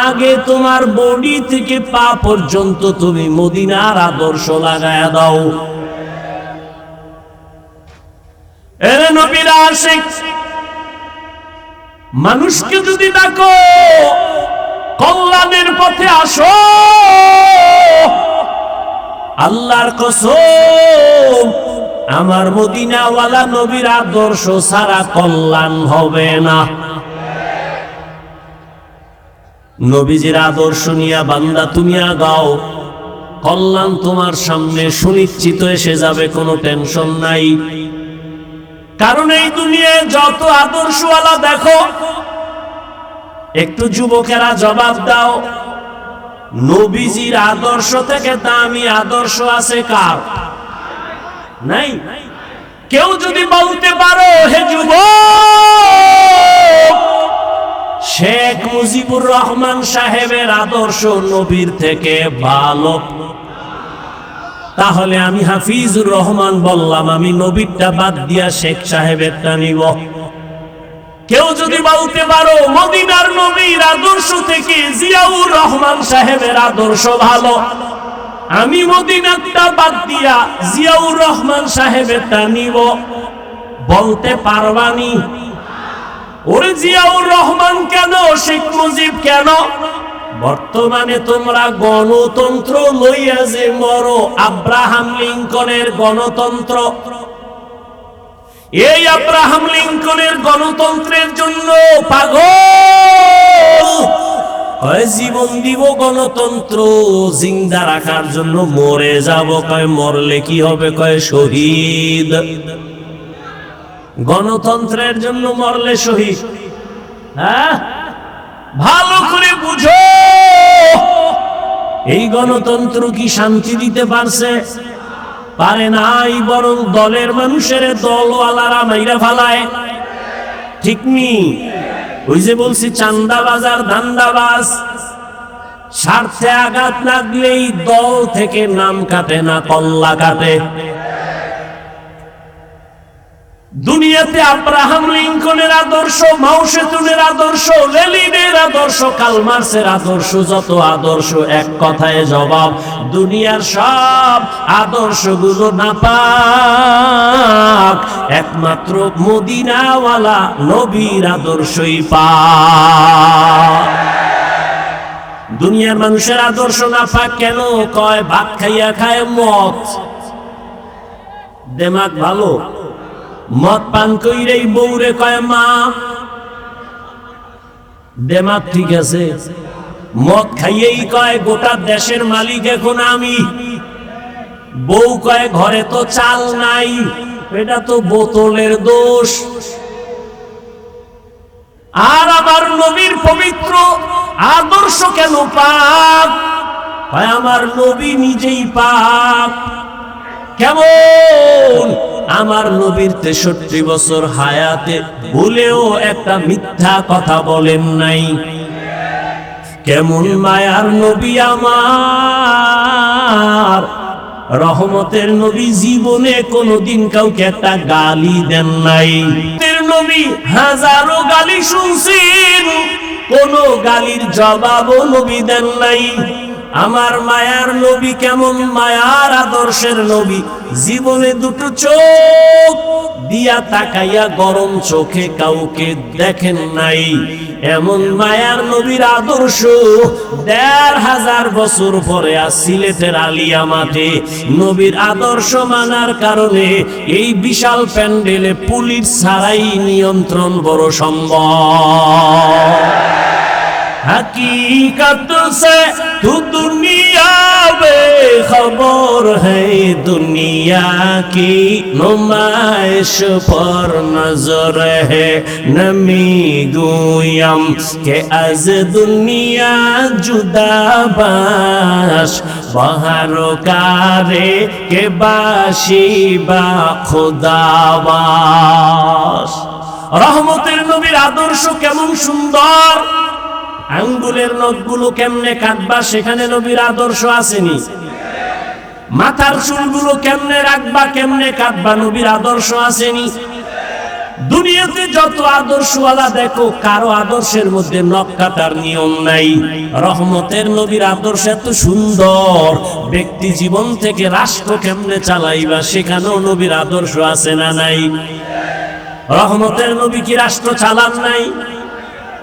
আগে তোমার বডি থেকে পা পর্যন্ত তুমি মদিনার আদর্শ লাগায়া দাও। এরে নবীর আশিক, মানুষকে যদি ডাকো কল্যাণের পথে আসো, আল্লাহর কসম আমার মদিনাওয়ালা নবীর আদর্শ ছাড়া কল্যাণ হবে না। নবীজির আদর্শ নিয়ে বান্দা তুমি আগাও, কল্যাণ তোমার সামনে সুনিশ্চিত এসে যাবে, কোনো টেনশন নাই। কারণ এই দুনিয়ায় যত আদর্শওয়ালা দেখো, একটু যুবকেরা জবাব দাও, নবীজির আদর্শ থেকে দামি আদর্শ আছে কার? নাই। কেউ যদি বলতে পারো হে যুবক, শেখ মুজিবুর রহমান সাহেবের আদর্শ নবীর থেকে ভালো, তাহলে আমি হাফিজুর রহমান বললাম, আমি নবীরটা বাদ দিয়া শেখ সাহেবেরটা নিব। কেউ যদি বলতে পারো মদিনার নবীর আদর্শ থেকে জিয়াউর রহমান সাহেবের আদর্শ ভালো, আমি মদিনারটা বাদ দিয়া জিয়াউর রহমান সাহেবেরটা নিব, বলতে পারবানি? ওরে জিয়াউর রহমান কেন, শেখ মুজিব কেন? বর্তমানে তোমরা গণতন্ত্র লইয়া যে মরো, আব্রাহাম লিঙ্কনের গণতন্ত্র, এই আব্রাহাম লিঙ্কনের গণতন্ত্রের জন্য পাগল, জীবন দিব গণতন্ত্র জিন্দা রাখার জন্য, মরে যাব, কয় মরলে কি হবে, কয় শহীদ। গণতন্ত্রের জন্য মরলে শহীদ? হ্যাঁ, ভালো করে বুঝো, এই গণতন্ত্র কি শান্তি দিতে পারছে? পারে নাই, বরং দলের মানুষের দলওয়ালারা মাইরা ফালায়। ঠিক নি? ওই যে বলছি চান্দাবাজ আর ধান্দাবাজ, স্বার্থে আঘাত লাগলেই দল থেকে নাম কাটে না, কল্লা কাটে। দুনিয়াতে আব্রাহাম লিঙ্কনের আদর্শ, মাও সেতুনের আদর্শ, লেনিনের আদর্শ, কার্ল মার্ক্সের আদর্শ, যত আদর্শ এক কথায় জবাব, দুনিয়ার সব আদর্শগুলো নাপাক, একমাত্র মদিনাওয়ালা নবীর আদর্শই পাক। দুনিয়ার মানুষের আদর্শ নাপাক কেন? কয় ভাত খাইয়া খায় মদ, দেমাগ ভালো, মদ পান কইরেই বউরে কয় মা, দেমাগ ঠিক আছে। মদ খাইয়েই কয় গোটা দেশের মালিক এখন আমি, বউ কয় ঘরে তো চাল নাই, এটা তো বোতলের দোষ। আর আমার নবীর পবিত্র আদর্শ কেন পাপ? কয় আমার নবী নিজেই পাপ। কেমন? আমার নবীর 63 বছর হায়াতে ভুলেও একটা মিথ্যা কথা বলেন নাই। কেমন মায়ার নবী আমার, রহমতের নবী, জীবনে কোনদিন কাউকে একটা গালি দেন নাই। নবী হাজারো গালি শুনছেন, কোন গালির জবাবও নবী দেন নাই। আমার মায়ার নবী কেমন মায়ার আদর্শের নবী, জীবনে দুটো চোখ দিয়া তাকাইয়া গরম চোখে কাউকে দেখেন নাই। এমন মায়ার নবীর আদর্শ ১৫০০ বছর পরে সিলেটের আলিয়া মাঠে নবীর আদর্শ মানার কারণে এই বিশাল প্যান্ডেলে পুলিশ ছাড়াই নিয়ন্ত্রণ বড় সম্ভব। हकीकत से तू दुनिया बेखबर है, दुनिया की नुमाइश पर नजर है। नमी गुयम के अज दुनिया जुदा बाश, बहारो कारे के बाशी बा खुदाबाश। रहमतेर नबीर आदर्श केमन सुंदर, আঙ্গুলের নখগুলো কেমনে কাটবা সেখানে নবীর আদর্শ আসেনি। মাথার চুলগুলো কেমনে রাখবা কেমনে কাটবা নবীর আদর্শ আসেনি। দুনিয়াতে যত আদর্শওয়ালা দেখো কারো আদর্শের মধ্যে নখ কাটার নিয়ম নাই। রহমতের নবীর আদর্শ এত সুন্দর, ব্যক্তি জীবন থেকে রাষ্ট্র কেমনে চালাইবা সেখানেও নবীর আদর্শ আছে না নাই? রহমতের নবী কি রাষ্ট্র চালান নাই?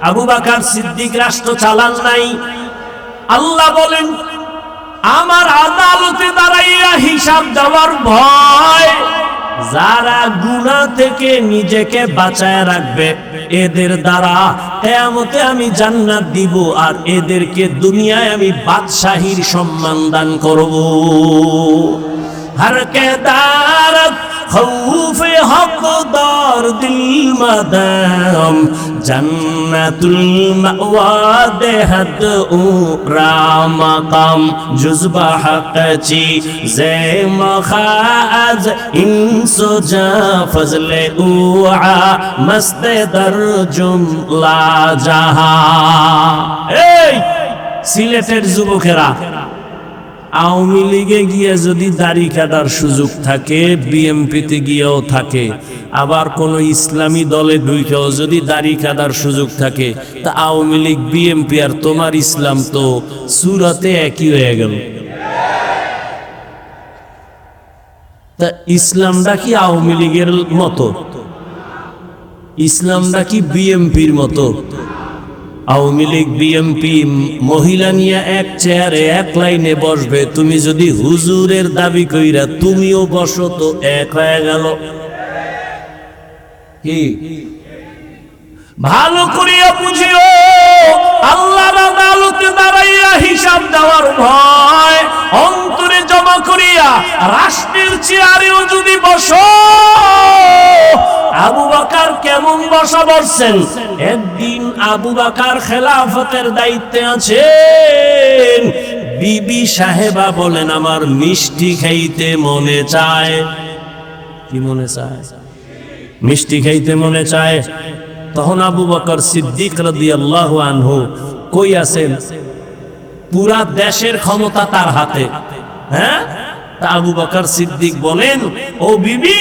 আবু বকর সিদ্দিক রাষ্ট্র চালান নাই? আল্লাহ বলেন আমার আদালতে দাঁড়াইয়া হিসাব দেওয়ার ভয়, যারা গুনাহ থেকে নিজেকে বাঁচায় রাখবে এদের দ্বারা কিয়ামতে আমি জান্নাত দিব, আর এদেরকে দুনিয়ায় আমি বাদশাহীর সম্মান দান করব। हर के दारत खौफ हक़दार दिल मदाम, जन्नतुल मअवा देहद उरा मकाम, जुज़्बा हक़ची ज़े मखाज इंसो जा फज़ले उआ मस्त दर जुमला जहा। এই সিলেটের যুবকেরা, আওয়ামী লীগে গিয়ে যদি দাড়ি কাটার সুযোগ থাকে, বিএমপিতে গিয়েও থাকে, আবার কোন ইসলামী দলে ঢুকেও যদি দাড়ি কাটার সুযোগ থাকে, তা আওয়ামী লীগ বিএমপি আর তোমার ইসলাম তো সুরাতে একই হয়ে গেল। তা ইসলামটা কি আওয়ামী লীগের মতো? ইসলামটা কি বিএমপির মতো? আওয়ামী লীগ বিএমপি মহিলা নিয়ে এক চেয়ারে এক লাইনে বসবে, তুমি যদি হুজুরের দাবি কইরা তুমিও বসো তো এক হয়ে গেল। কি ভালো করিয়া বুঝিও, আল্লাহর আদালতে দাঁড়াইয়া হিসাব দেওয়ার ভয় অন্তরে জমা করিয়া রাষ্ট্রের চেয়ারেও যদি বসো। আবু বকর কেমন বসা বসছেন? একদিন আবু বকর খেলাফতের দায়িত্বে আছেন, বিবি সাহেবা বলেন আমার মিষ্টি খাইতে মনে চায়। কি মনে চায়? মিষ্টি খাইতে মনে চায়। তখন আবু বকর সিদ্দিক রাদিয়াল্লাহু আনহু কই আছেন? পুরা দেশের ক্ষমতা তার হাতে। হ্যাঁ, তা আবু বকর সিদ্দিক বলেন ও বিবি,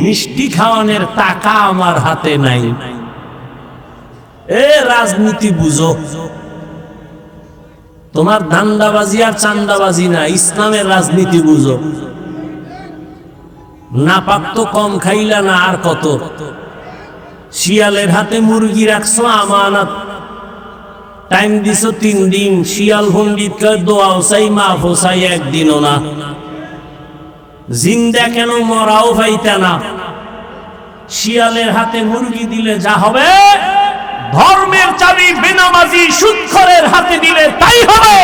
মিষ্টি খাওয়ানোর টাকা আমার হাতে নাই। এ রাজনীতি বুঝো, তোমার ধান্দাবাজি আর চান্দাবাজি না, ইসলামের রাজনীতি বুঝো। নাপাক তো কম খাইলা না, আর কত? শিয়ালের হাতে মুরগি রাখছো আমানত, টাইম দিছো 3 দিন, শিয়াল পণ্ডিত কয় দোয়াও চাই মাফও চাই, একদিনও না। জিন্দা কেন মরাও পাইতা না। শিয়ালের হাতে মুরগি দিলে যা হবে, ধর্মের চাবি বেনামাজি সুদখোরের হাতে দিলে তাই হবে।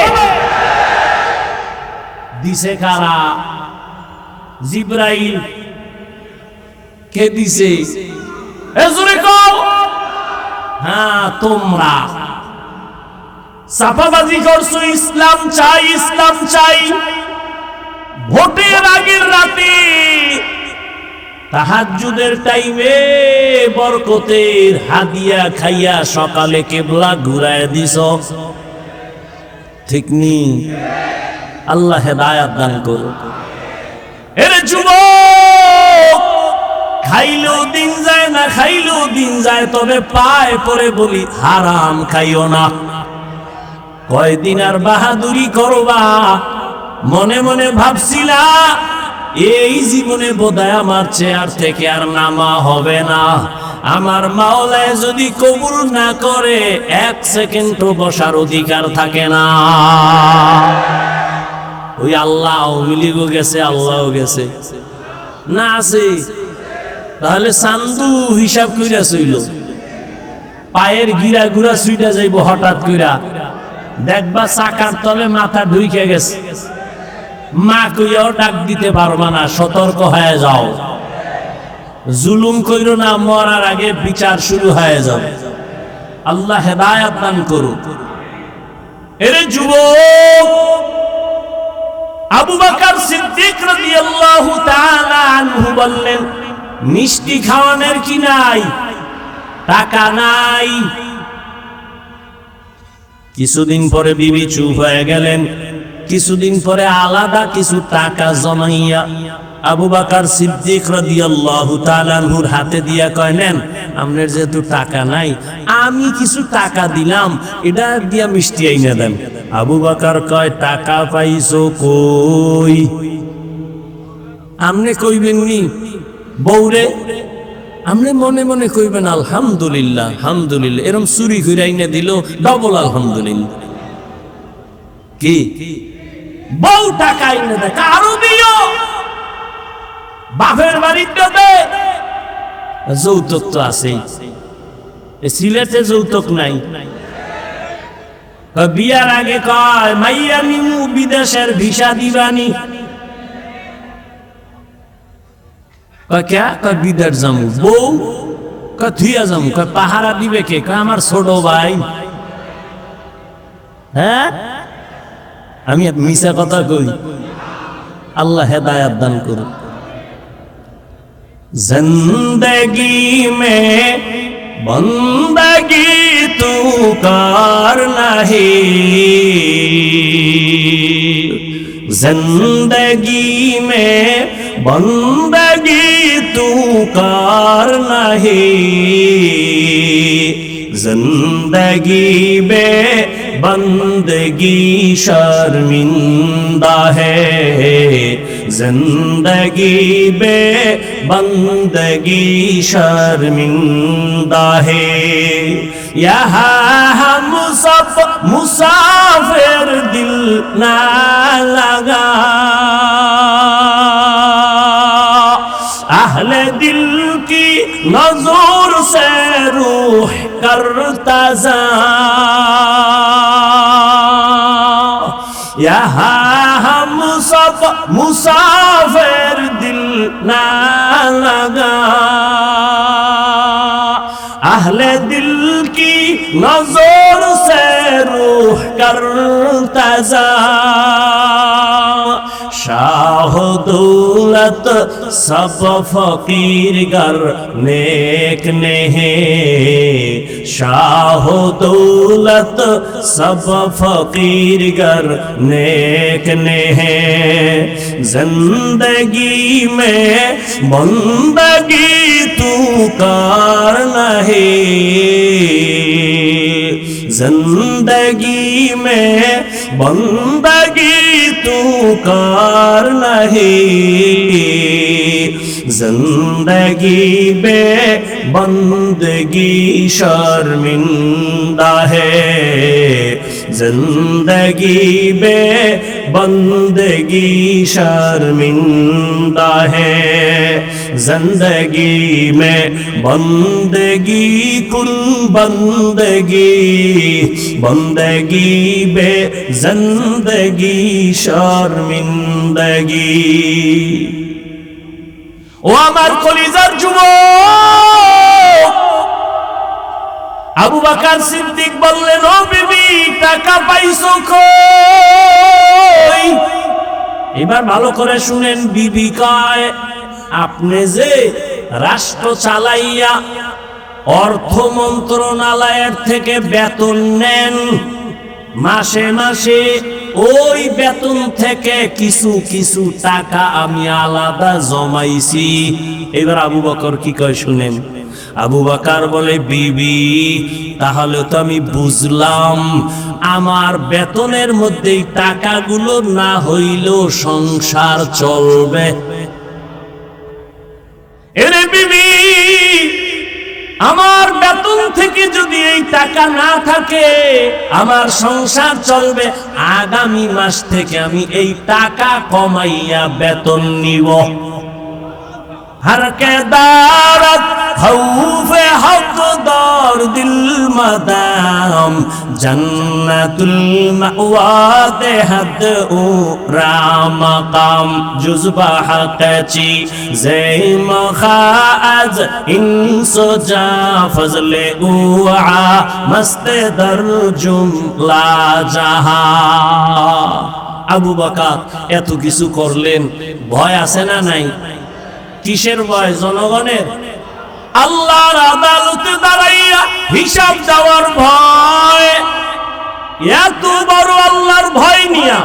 দিছে কারা? জিবরাইল। কে দিছে? এজরে কও। হ্যাঁ, তোমরা চাপাবাজি করছো, ইসলাম চাই ইসলাম চাই। ভোটের আগের রাতে তাহাজ্জুদের টাইমে বরকতের হাদিয়া খাইয়া সকালে কেবলা ঘুরায় দিছ। ঠিক নি? আল্লাহ হেদায়াত দান করুন। এর যুবক, খাইলেও দিন যায় না খাইলেও দিন যায়, তবে পায় পরে বলি হারাম খাইও না। কয়দিন আর বাহাদুরি করবা? মনে মনে ভাবছিলা এই জীবনে বোধহয় আমার চেয়ার থেকে আর নামা হবে না। আমার মাওলায় যদি কবুল না করে 1 সেকেন্ডও বসার অধিকার থাকে না। ওই আল্লাহ মিলিগো গেছে, আল্লাহও গেছে না আছে? তাহলে চান্দু হিসাব কইরা চইল, পায়ের গিরা গুড়া সুইটা যাইব হঠাৎ কইরা, দেখবা চাকার তলে মাথা ঢুইকে গেছে, মা কইয়াও ডাক দিতে পারবা না। সতর্ক হয়ে যাও, জুলুম কইরো না, মরার আগে বিচার শুরু হয়ে যাবে। আল্লাহ হেদায়েত দান করুক। এরে যুবক, আবু বকর সিদ্দিক রাদিয়াল্লাহু তাআলা আনহু বললেন, মিষ্টি খাওয়ানোর কি নাই? টাকা নাই। কিছুদিন পরে বিবি চুপ হয়ে গেলেন। কিছুদিন পরে আলাদা কিছু টাকা জমাইয়া আবু বকর সিদ্দিক রাদিয়াল্লাহু তাআলা আনহুর হাতে দিয়া কয়, নেন, আপনার যেহেতু টাকা নাই, আমি কিছু টাকা দিলাম, এটা দিয়া মিষ্টি আইনা দেন। আবু বকর কয়, টাকা পাইছো কই? আমনে কইবেন নি বউরে? আমনে মনে মনে কইবেন আলহামদুলিল্লাহ, আলহামদুলিল্লাহ। এরকম চুরি করে আইনা দিল, ডবল আলহামদুলিল্লাহ। কি বউ টাকা আইনা দেয়, আরো দিও, বাপের বাড়িতে দে। যৌতুক তো আছেই, সিলেটে যৌতুক নাই। বিয়ার আগে কয়, মাইয়া নিমু বিদেশের ভিসা দিবানি। বিদেশ যামু। বউ থুইয়া যামু। পাহারা দিবে কে? আমার ছোট ভাই। হ্যাঁ, আমি মিছা কথা কই? আল্লাহ হেদায়েত দান করুন। जिंदगी में बंदगी तू कर नहीं, जिंदगी में बंदगी तू कर नहीं, जिंदगी में बंदगी शर्मिंदा है, जिंदगी बे बंदगी शर्मिंदा है। यहाँ हम सब मुसाफिर दिल ना लगा, अहले दिल की नजर से रूह करता जा, यहाँ हम सब मुसाफिर दिल ना लगा, अहले दिल की नजर से रूह करता जा, शाह दौलत सब फकीर गर नेक नहीं, शाह दौलत सब फकीर गर नेक नहीं, जिंदगी में बंदगी तू कर नहीं, जिंदगी में बंदगी तू कर नहीं, जिंदगी बे बंदगी शर्मिंदा है, जिंदगी बे बंदगी शर्मिंदा है, जिंदगी में बंदगी कुल बंदगी, बंदगी बे जिंदगी शर्मिंदगी। ও আমার কলিজার যুবক, আবু বকর সিদ্দিক বললেন, ও বিবি, টাকা পাইছো কই? এবার ভালো করে শুনেন। বিবি কয়, আপনি যে রাষ্ট্র চালাইয়া অর্থ মন্ত্রণালয়ের থেকে বেতন নেন, মাসে মাসে ওই বেতন থেকে কিছু কিছু টাকা আমি আলাদা জমাইছি। এবার আবু বকর কি কয় শুনেন। আবু বকর বলে, বিবি তাহলে তো আমি বুঝলাম আমার বেতনের মধ্যেই টাকাগুলো না হইলেও সংসার চলবে। এরে বিবি, আমার বেতন থেকে যদি এই টাকা না থাকে আমার সংসার চলবে, আগামী মাস থেকে আমি এই টাকা কমাইয়া বেতন নিব। हर के दारत खौफे हक़दार दिल मदाम जन्नतुल मअवा दे हद उरा मकाम जुज़बा हक़ची ज़े मखाज इंसो जा फज़ले उआ मस्त दर जुमला जहा। আবু বকর এত কিছু করলেন, ভয় আছে না নাই? কিসের ভয়? জনগণের। আল্লাহর আদালতে দাঁড়াইয়া হিসাব দেওয়ার ভয়। এত বড় আল্লাহর ভয় নিয়া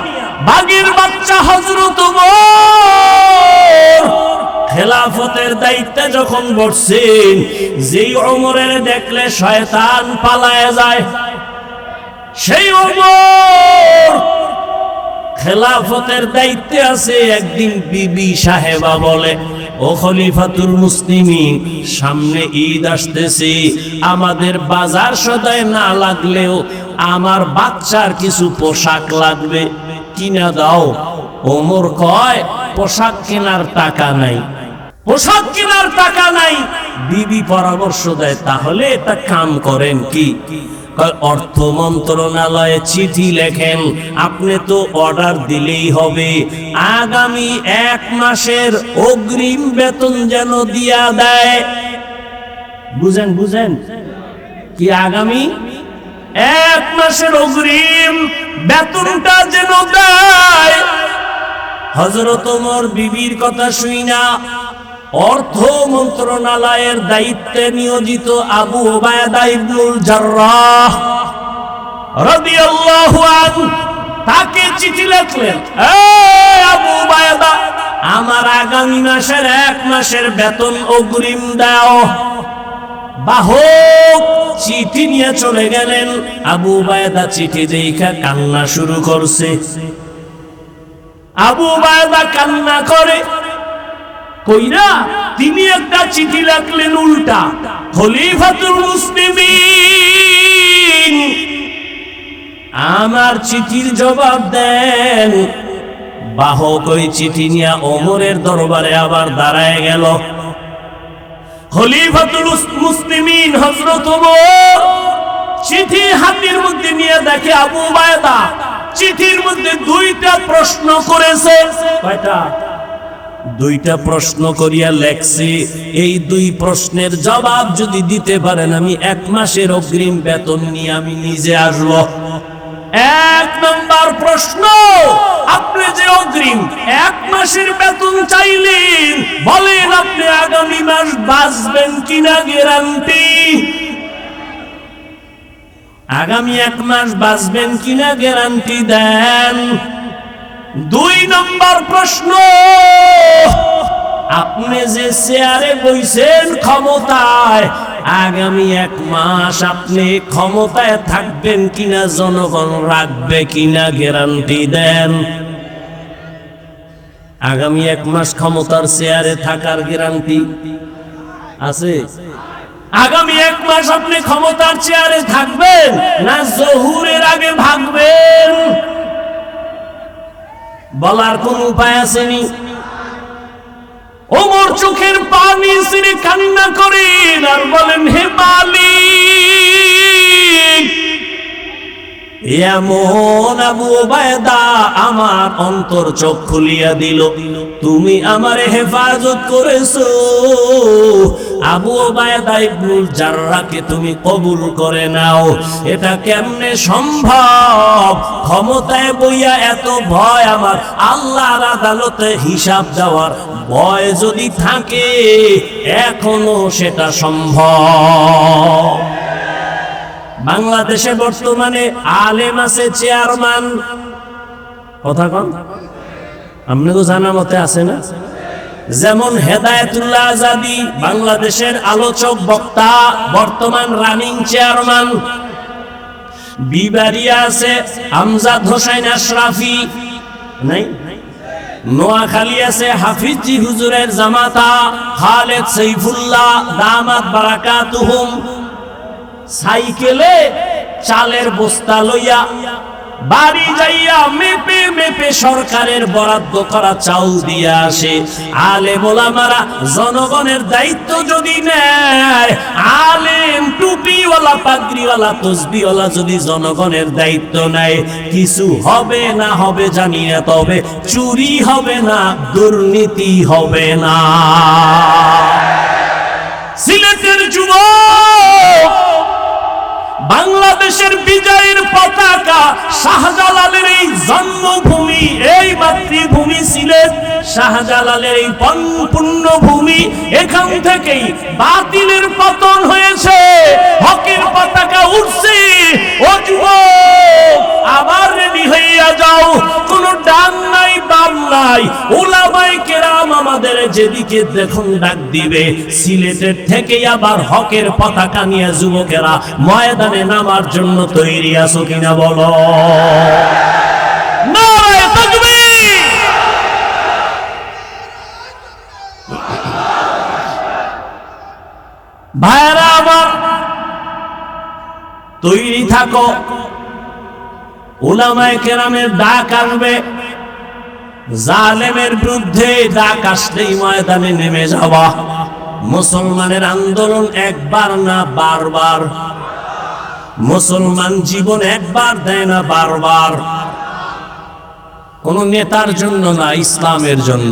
বাগের বাচ্চা হযরত ওমর খেলাফতের দায়িত্বে যখন বসছেন, যেই ওমরের দেখলে শয়তান পালায় যায়, সেই ওমর খেলাফতের দায়িত্বে আছে। একদিন বিবি সাহেবা বলে, ও খলিফাতুল মুসলিমিন, সামনে ঈদ আসতেছে, আমাদের বাজার সদাই না লাগলেও আমার বাচ্চার কিছু পোশাক লাগবে, কিনা দাও। ওমর কয়, পোশাক কেনার টাকা নাই, পোশাক কেনার টাকা নাই। বিবি পরামর্শ দেয়, তাহলে এটা কাম করেন কি, অর্থ মন্ত্রণালয়ে চিঠি লেখেন, আপনি তো অর্ডার দিলেই হবে, আগামী 1 মাসের অগ্রিম বেতন যেন দিয়া দেয়। বুঝেন বুঝেন কি, আগামী 1 মাসের অগ্রিম বেতনটা যেন দেয়। হযরত ওমর বিবির কথা শুইনা অর্থ মন্ত্রণালয়ের দায়িত্বে নিয়োজিত আবু উবায়দা ইবনুল জাররাহ রাদিয়াল্লাহু আনহু তাকে চিঠি লিখলেন, আবু উবায়দা, আমার আগামী মাসের 1 মাসের বেতন অগ্রিম দাও। বাহক চিঠি নিয়ে চলে গেলেন। আবু উবায়দা চিঠি দেখা কান্না শুরু করছে। আবু উবায়দা কান্না করে কইরা তিনি একটা চিঠি লিখলেন উল্টা, খলিফাতুল মুসলিমিন আমার চিঠির জবাব দেন। বাহক ওই চিঠি নিয়ে ওমরের দরবারে আবার দাঁড়ায় গেল। খলিফাতুল মুসলিমিন হযরত ওমর চিঠি হাতের মধ্যে নিয়ে দেখে আবু উবায়দা চিঠির মধ্যে 2টা প্রশ্ন করেছে। কয়টা? 2টা প্রশ্ন করিয়া লেখছি, এই 2 প্রশ্নের জবাব যদি দিতে পারেন আমি 1 মাসের অগ্রিম বেতন নিয়ে আমি নিজে আসব। 1 নম্বর প্রশ্ন, আপনি যে অগ্রিম 1 মাসের বেতন চাইলেন, বলেন আপনি আগামী মাস বাঁচবেন কিনা, গ্যারান্টি? আগামী 1 মাস বাঁচবেন কিনা গ্যারান্টি দেন। 2 নম্বর প্রশ্ন, আপনি যে চেয়ারে বইছেন ক্ষমতায়, আগামী 1 মাস আপনি ক্ষমতায় থাকবেন কিনা, জনগণ রাখবে কিনা, গ্যারান্টি দেন। আগামী 1 মাস ক্ষমতার চেয়ারে থাকার গ্যারান্টি আছে? আগামী 1 মাস আপনি ক্ষমতার চেয়ারে থাকবেন না জহুরের আগে ভাগবেন? বলার কোন উপায় আসেনি। ওমর চোখের পানি ছেড়ে কান্না করেন আর বলেন, হে মালিক, এমন আবু উবায়দা আমার অন্তর চোখ খুলিয়া দিল, তুমি আমারে হেফাজত করেছো। আবু উবায়দা ইবনুল জাররাহকে তুমি কবুল করে নাও। এটা কেমনে সম্ভব? ক্ষমতায় বইয়া এত ভয় আমার, আল্লাহর আদালতে হিসাব দেওয়ার ভয় যদি থাকে, এখনো সেটা সম্ভব। বাংলাদেশে বর্তমানে আলেম আছে চেয়ারম্যান, কথা কন, আপনি তো জানা মতে আছে না? যেমন হেদায়েতুল্লাহ আজাদী বাংলাদেশের আলোচক বক্তা, বর্তমান রানিং চেয়ারম্যান। বিবারিয়া আছে আমজাদ হোসেন আশরাফি, নাই? নোয়াখালী আছে হাফিজি হুজুরের জামাতা খালেদ সাইফুল্লাহ দামাত বারাকাতুহুম। সাইকেলে চালের বস্তা লইয়া বাড়ি যাইয়া মেপে মেপে সরকারের বরাদ্দ করা চাউল দিয়ে আসে। আলেম ওলামারা জনগণের দায়িত্ব যদি নেয়, আলেম টুপিওয়ালা পাগড়িওয়ালা তসবিওয়ালা যদি জনগণের দায়িত্ব নেয়, কিছু হবে না হবে জানি না, তবে চুরি হবে না, দুর্নীতি হবে না। সিলেটের যুবক, বাংলাদেশের বিজয়ের পতাকা শাহজালালের এই জন্মভূমি, এই মাতৃভূমি সিলেট, শাহজালালের এই পুণ্যভূমি, এখান থেকেই বাতিলের পতন হয়েছে, হকের পতাকা উঠছে। ও যুবক, আবার রেডি হইয়া যাও, কোন ডান নাই বাম নাই, উলামায়ে কেরাম আমাদের যেদিকে দেখুন ডাক দিবে, সিলেটের থেকে আবার হকের পতাকা নিয়ে যুবকেরা ময়দানে নামার জন্য তৈরি আছো কিনা বলো? নারে তাকবীর! ভাইরা আমার, তৈরি থাকো। উলামায়ে কেরামের ডাক আসবে, জালেমের বিরুদ্ধে ডাক আসলেই ময়দানে নেমে যাওয়া। মুসলমানের আন্দোলন একবার না বারবার, মুসলমান জীবন একবার দেয় না বারবার। কোন নেতার জন্য না, ইসলামের জন্য।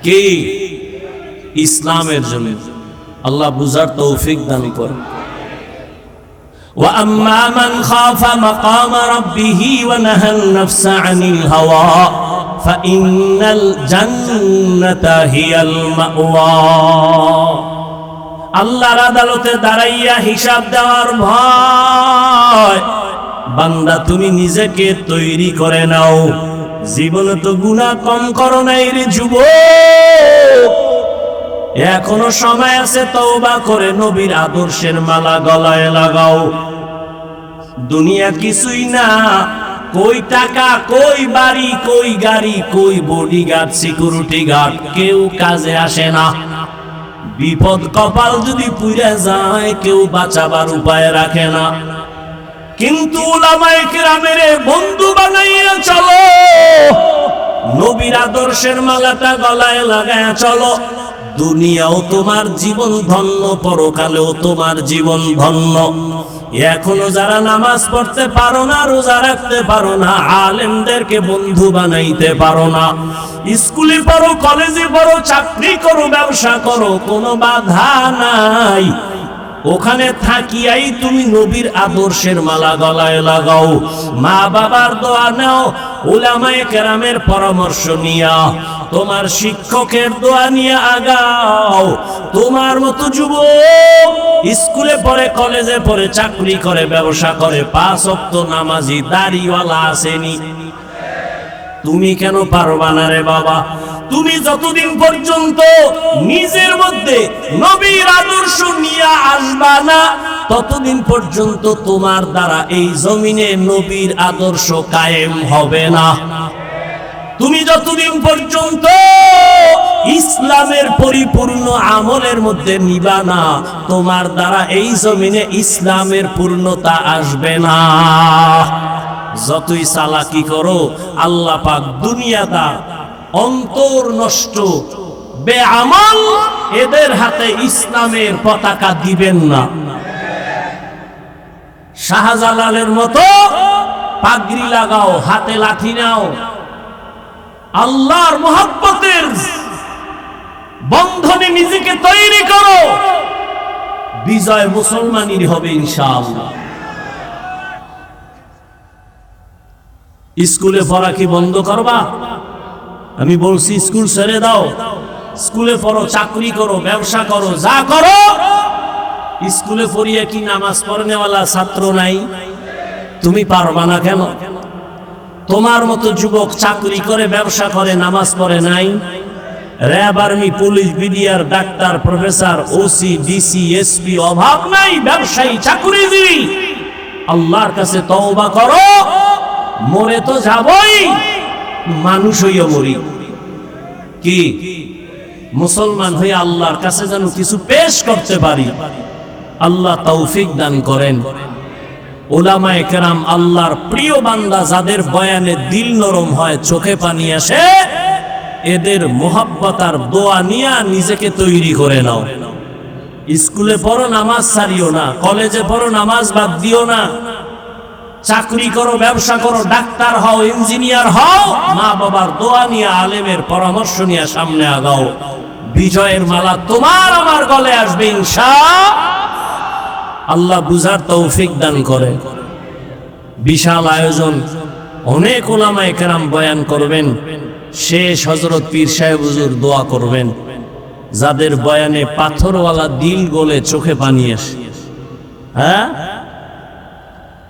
কি? ইসলামের জন্য। আল্লাহ বুঝার তৌফিক দান করুন। وَأَمَّا مَنْ خَافَ مَقَامَ رَبِّهِ وَنَهَى النَّفْسَ عَنِ الْهَوَى فَإِنَّ الْجَنَّةَ هِيَ الْمَأْوَى। আল্লাহর আদালতে দাঁড়াইয়া হিসাব দেওয়ার ভয়, বান্দা তুমি নিজেকে তৈরি করে নাও। জীবনে তো গুনাহ কম করো নাই রে যুবক, এখনো সময় আছে, তওবা করে নবীর আদর্শের মালা গলায় লাগাও। দুনিয়া কিছুই না, কই টাকা, কই বাড়ি, কই গাড়ি, কই বডিগার্ড, সিকিউরিটি গার্ড, কেউ কাজে আসে না। বিপদ কপাল যদি পুড়ে যায়, কেউ বাঁচাবার উপায় রাখে না। কিন্তু উলামায়ে কেরামের বন্ধু বানাইয়া চলো, নবীর আদর্শের মালাটা গলায় লাগায়া চলো। দুনিয়াও তোমার জীবন ধন্য, পরকালেও তোমার জীবন ধন্য। এখনো যারা নামাজ পড়তে পারো না, রোজা রাখতে পারো না, আলেমদেরকে বন্ধু বানাইতে পারো না, স্কুলে পড়ো, কলেজে পড়ো, চাকরি করো, ব্যবসা করো, কোনো বাধা নাই। ওখানে থাকিয়াই তুমি নবীর আদর্শের মালা গলায় লাগাও। মা বাবার দোয়া নাও, উলামায়ে কেরামের পরামর্শ নিয়া, তোমার শিক্ষকের দোয়া নিয়ে আগাও। তোমার মতো যুবক স্কুলে পড়ে, কলেজে পড়ে, চাকরি করে, ব্যবসা করে, 5 ওয়াক্ত নামাজি দাড়িওয়ালা আসেনি। তুমি কেন পারবা না রে বাবা? তুমি যতদিন পর্যন্ত নিজের মধ্যে নবীর আদর্শ নিয়ে আসবা না, ততদিন পর্যন্ত তোমার দ্বারা এই জমিনে নবীর আদর্শ কায়েম হবে না। তুমি যতদিন পর্যন্ত ইসলামের পরিপূর্ণ আমলের মধ্যে নিবা না, তোমার দ্বারা এই জমিনে ইসলামের পূর্ণতা আসবে না। যতই চালাকি করো, আল্লাহ পাক দুনিয়াদার, অন্তর নষ্ট, বেআমল এদের হাতে ইসলামের পতাকা দিবেন না। শাহজালালের মতো পাগড়ি লাগাও, হাতে লাঠি নাও, আল্লাহর মহব্বতের বন্ধনে নিজেকে তৈরি করো, বিজয় মুসলমানের হবে ইনশাআল্লাহ। স্কুলে পড়া কি বন্ধ করবা? আমি বলছি স্কুল ছেড়ে দাও, স্কুলে পড়ো, চাকরি করো, ব্যবসা করো, যা করো। স্কুলে পড়িয়ে কি নামাজ পড়নেওয়ালা ছাত্র নাই? তুমি পারবা না কেন? তোমার মতো যুবক চাকরি করে, ব্যবসা করে, নামাজ পড়ে নাই? RAB, army, police, BDR, doctor, professor, OC, DC, SP, অভাব নাই, ব্যবসায়ী, চাকুরিজীবী। আল্লাহর কাছে তওবা করো, মরে তো যাবই, মানুষ হইয়া মরি। কি মুসলমান হয়ে আল্লাহর কাছে যেন কিছু পেশ করতে পারি, আল্লাহ তৌফিক দান করেন। উলামায়ে কেরাম, আল্লাহর প্রিয় বান্দা যাদের বয়ানে দিল নরম হয়, চোখে পানি আসে, এদের মোহাব্বত আর দোয়া নিয়ে নিজেকে তৈরি করে নাও। স্কুলে পড়ো, নামাজ ছাড়িও না। কলেজে পড়ো, নামাজ বাদ দিও না। চাকরি করো, ব্যবসা করো, ডাক্তার হও, ইঞ্জিনিয়ার হও, মা বাবার দোয়া নিয়ে, আলেমের পরামর্শ নিয়ে সামনে আগাও। বিজয়ের মালা তোমার আমার গলে আসবে ইনশাআল্লাহ। বুঝার তৌফিক দান করে। বিশাল আয়োজন, অনেক উলামায়ে কেরাম বয়ান করবেন, শেষ হযরত পীর সাহেব হুজুর দোয়া করবেন। যাদের বয়ানে পাথরওয়ালা দিল গলে চোখে পানি আসে, হ্যাঁ,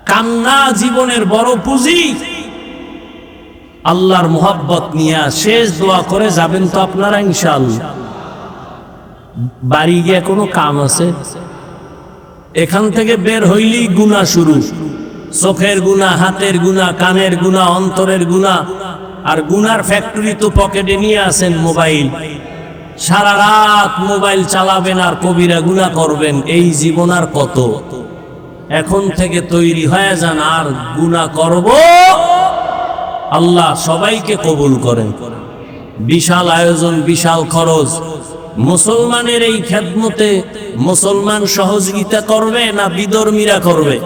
কান্না জীবনের বড় পুঁজি। আল্লাহর মোহাব্বত নিয়ে শেষ দোয়া করে যাবেন তো আপনারা ইনশাআল্লাহ। বাড়ি গিয়ে কোনো কাম আছে? এখান থেকে বের হইলেই গুনাহ শুরু। চোখের গুনাহ, হাতের গুনাহ, কানের গুনাহ, অন্তরের গুনাহ। আর গুনার ফ্যাক্টরি তো পকেটে নিয়ে আসেন মোবাইল। সারা রাত মোবাইল চালাবেন আর কবিরা গুনাহ করবেন। এই জীবন আর কত? এখন থেকে তৈরি হয়ে যান, আর গুনাহ করব। আল্লাহ সবাইকে কবুল করেন। বিশাল আয়োজন, বিশাল খরচ। মুসলমানের এই খেদমতে মুসলমান সহযোগিতা করবে না বিধর্মীরা করবে?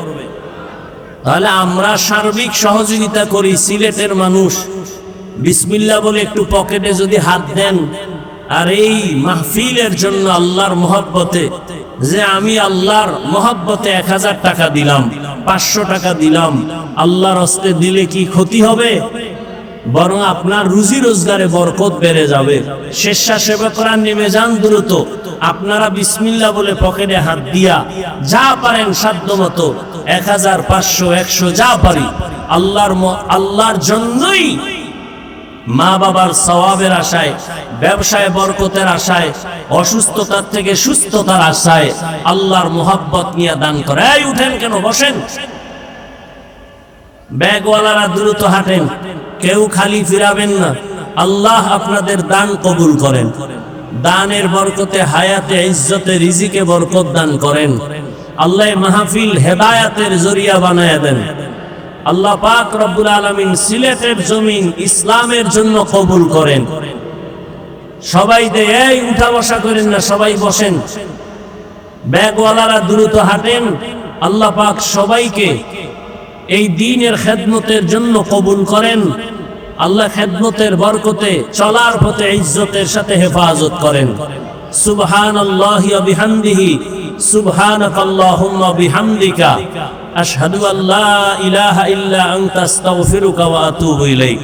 তাহলে আমরা সার্বিক সহযোগিতা করি। সিলেটের মানুষ বিসমিল্লাহ বলে একটু পকেটে যদি হাত দেন, আর এই মাহফিলের জন্য আল্লাহর মহব্বতে, যে আমি আল্লাহর মহব্বতে 1000 টাকা দিলাম, 500 টাকা দিলাম, আল্লাহর হস্তে দিলে কি ক্ষতি হবে? বরং আপনার রুজি রোজগারে বরকত বেড়ে যাবে। স্বেচ্ছাসেবকরা নেমে যান দ্রুত। আপনারা বিসমিল্লাহ বলে পকেটে হাত দিয়া যা পারেন সাধ্য মতো, 1000, 500, 100 যা পারি, আল্লাহর জন্যই, মা বাবার সওয়াবের আশায়, ব্যবসায় বরকতের আশায়, অসুস্থতার থেকে সুস্থতার আশায়, আল্লাহর মোহাব্বত নিয়ে দান করে। এই উঠেন কেন, বসেন। ব্যাগওয়ালারা দ্রুত হাঁটেন, কেউ খালি ফিরাবেন না। আল্লাহ আপনাদের দান কবুল করেন। দানের বরকতে হায়াতে, ইজ্জতে, রিজিকে বরকত দান করেন। আল্লাহ মাহফিল হেদায়াতের জরিয়া বানায়া দেন। আল্লাহ পাক রব্বুল আলামিন সিলেটের জমিন ইসলামের জন্য কবুল করেন। সবাই এই উঠা বসা করেন না, সবাই বসেন। ব্যাগওয়ালারা দ্রুত হাঁটেন। আল্লাহ পাক সবাইকে এই দ্বীনের খেদমতের জন্য কবুল করেন। আল্লাহ খেদমতের বরকতে চলার পথে ইজ্জতের সাথে হেফাজত করেন। সুবহানাল্লাহি ওয়া বিহামদিহি, সুবহানাকাল্লাহুম্মা বিহামদিকা, আশহাদু আল্লা ইলাহা ইল্লা আনতা আস্তাগফিরুকা ওয়া আতুবু ইলাইক।